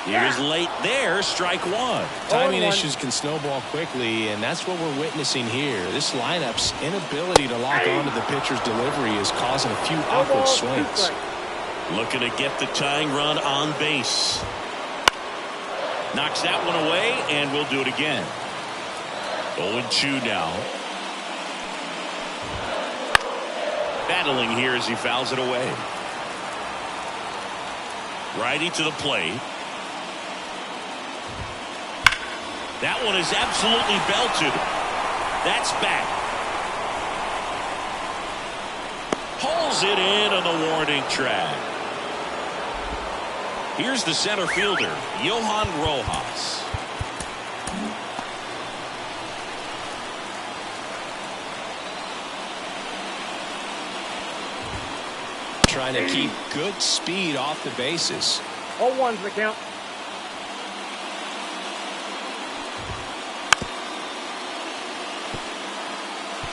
Here's late there, strike one. Timing issues can snowball quickly, and that's what we're witnessing here. This lineup's inability to lock onto the pitcher's delivery is causing a few awkward swings. Looking to get the tying run on base. Knocks that one away, and we'll do it again. 0-2 now. Battling here as he fouls it away. Righty to the plate. That one is absolutely belted. That's back. Pulls it in on the warning track. Here's the center fielder, Johan Rojas. Trying to keep good speed off the bases. 0-1's the count.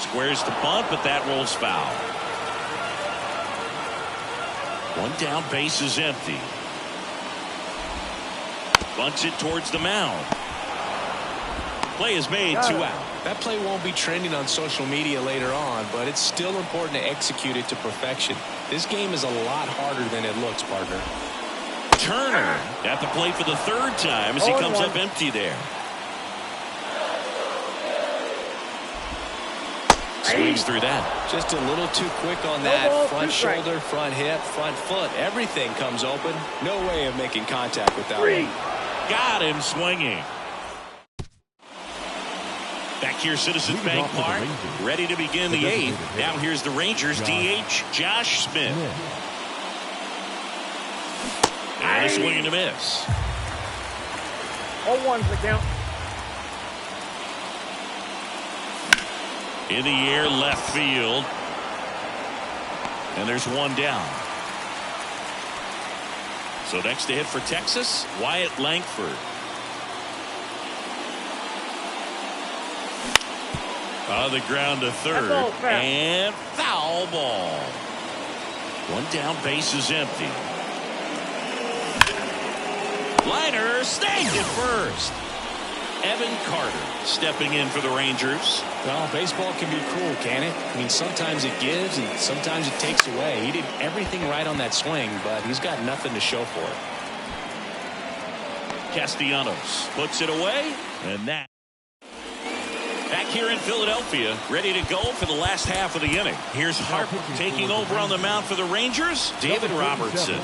Squares the bunt, but that rolls foul. One down, base is empty. Bunts it towards the mound. Play is made, 2 out. That play won't be trending on social media later on, but it's still important to execute it to perfection. This game is a lot harder than it looks, partner. Turner at the plate for the 3rd time as he comes up empty there. Swings through that. Just a little too quick on that. Front shoulder, front hip, front foot. Everything comes open. No way of making contact with that one. Got him swinging. Back here, Citizens Bank Park, ready to begin the 8th. Now here's the Rangers DH, Josh Smith. And a swing and a miss. 0-1's the count. In the air, left field. And there's one down. So next to hit for Texas, Wyatt Langford. On the ground to 3rd. And foul ball. One down, base is empty. Liner snagged at first. Evan Carter stepping in for the Rangers. Well, baseball can be cruel, can it? I mean, sometimes it gives and sometimes it takes away. He did everything right on that swing, but he's got nothing to show for it. Castellanos puts it away, and that. Back here in Philadelphia, ready to go for the last half of the inning. Here's Harper taking over on the mound for the Rangers, David Robertson.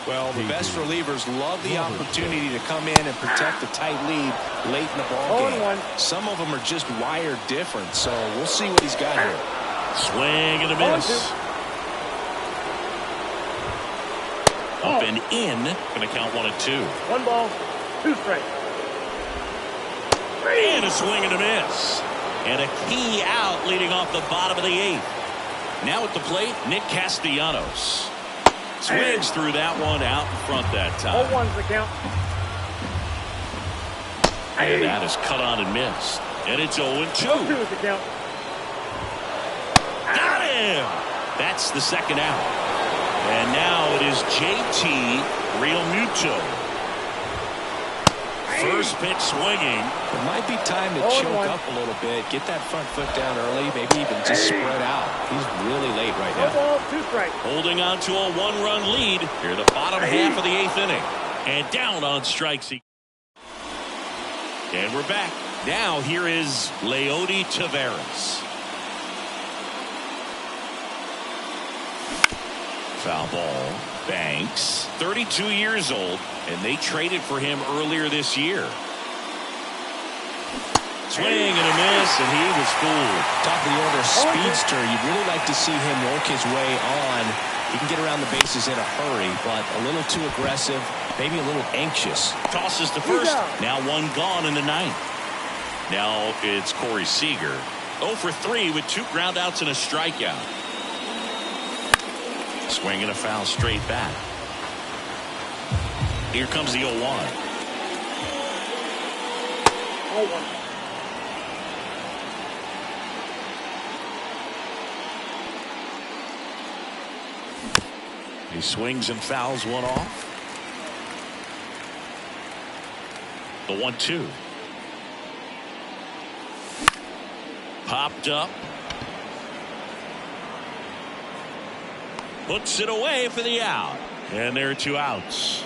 Well, the best relievers love the opportunity to come in and protect a tight lead late in the ball game. Some of them are just wired different, so we'll see what he's got here. Swing and a miss. Up and in. Going to count 1 and 2. 1 ball, 2 strikes. And a swing and a miss. And a key out leading off the bottom of the 8th. Now at the plate, Nick Castellanos. Swings through that one out in front that time. 0-1's the count. And that is cut on and missed. And it's 0-2. 0-2 is the count. Got him. That's the 2nd out. And now it is JT Realmuto. First pitch swinging. It might be time to choke up a little bit, get that front foot down early, maybe even just spread out. He's really late right now. 1 ball, 2 strikes. Holding on to a 1-run lead here, the bottom half of the 8th inning. And down on strikes. And we're back. Now here is Leody Taveras. Foul ball. Banks, 32 years old, and they traded for him earlier this year. Swing and a miss, and he was fooled. Top of the order speedster. You'd really like to see him work his way on. He can get around the bases in a hurry, but a little too aggressive, maybe a little anxious. Tosses to first. Now 1 gone in the 9th. Now it's Corey Seager. 0 for 3 with 2 groundouts and a strikeout. Swing and a foul straight back. Here comes the 0-1. 0-1. He swings and fouls one off. The 1-2. Popped up. Puts it away for the out. And there are 2 outs.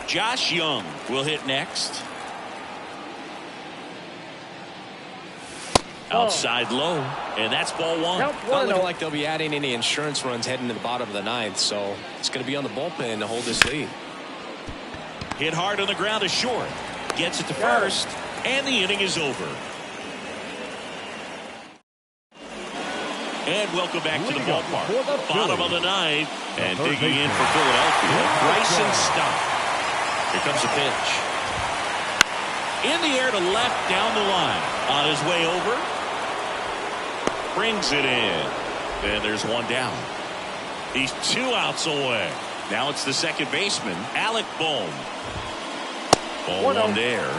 Josh Young will hit next. Outside low, and that's ball one. Not looking like they'll be adding any insurance runs heading to the bottom of the ninth, so it's going to be on the bullpen to hold this lead. Hit hard on the ground to short. Gets it to first, and the inning is over. And welcome back to the ballpark. Bottom of the ninth, and digging in for Philadelphia, Bryson Stott. Here comes the pitch. In the air to left down the line. On his way over. Brings it in. And there's one down. He's 2 outs away. Now it's the second baseman, Alec Bohm. Ball one there.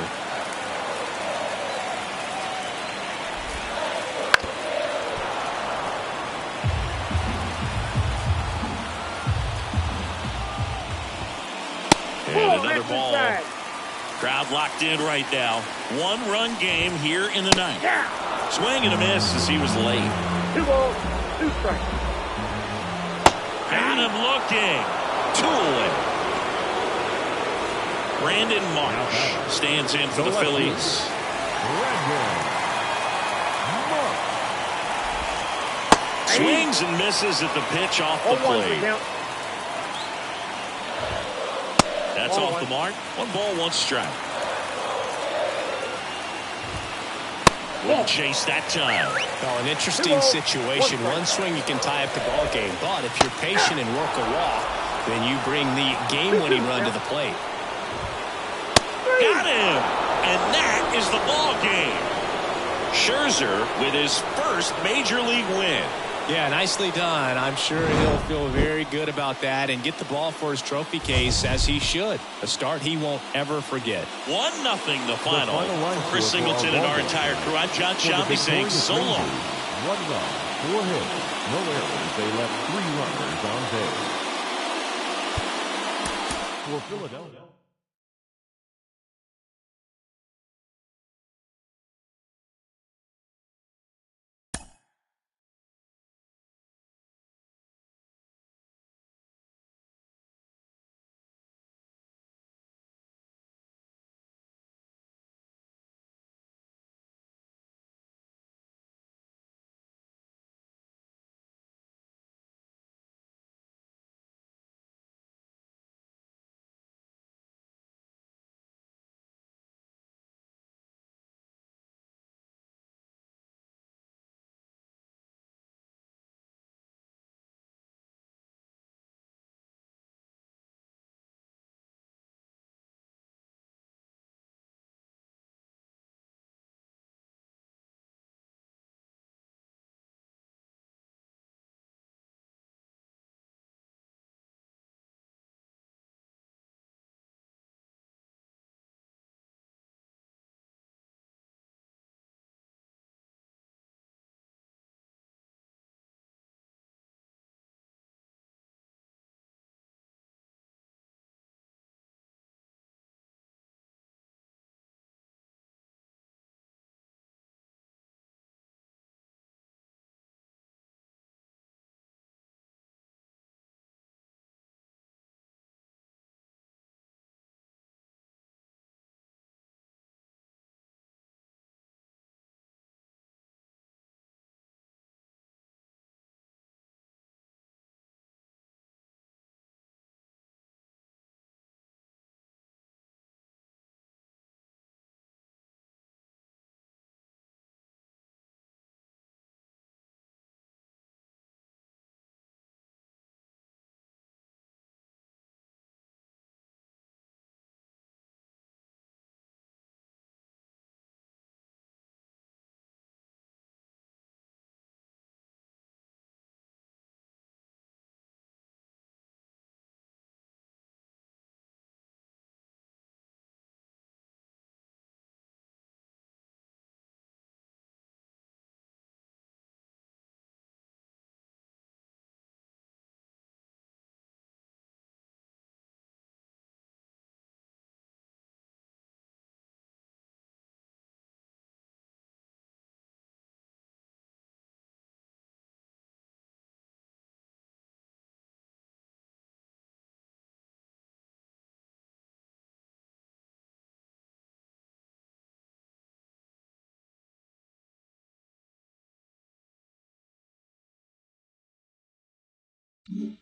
And another ball. Crowd locked in right now. 1-run game here in the ninth. Swing and a miss as he was late. 2 balls, 2 strikes. Got him looking. 2 away. Brandon Marsh stands in for the Phillies. Swings and misses at the pitch off the plate. That's off the mark. 1 ball, 1 strike. Won't chase that time. Well, an interesting situation. 1 swing you can tie up the ball game, but if you're patient and work a walk, then you bring the game-winning run to the plate. Got him, and that is the ball game. Scherzer with his first major league win. Yeah, nicely done. I'm sure he'll feel very good about that and get the ball for his trophy case, as he should. A start he won't ever forget. 1-0 the final. Chris Singleton and our entire crew. I'm John Shelby saying so long. 1 run, 4 hits, no errors. They left 3 runners on base. For Philadelphia. you.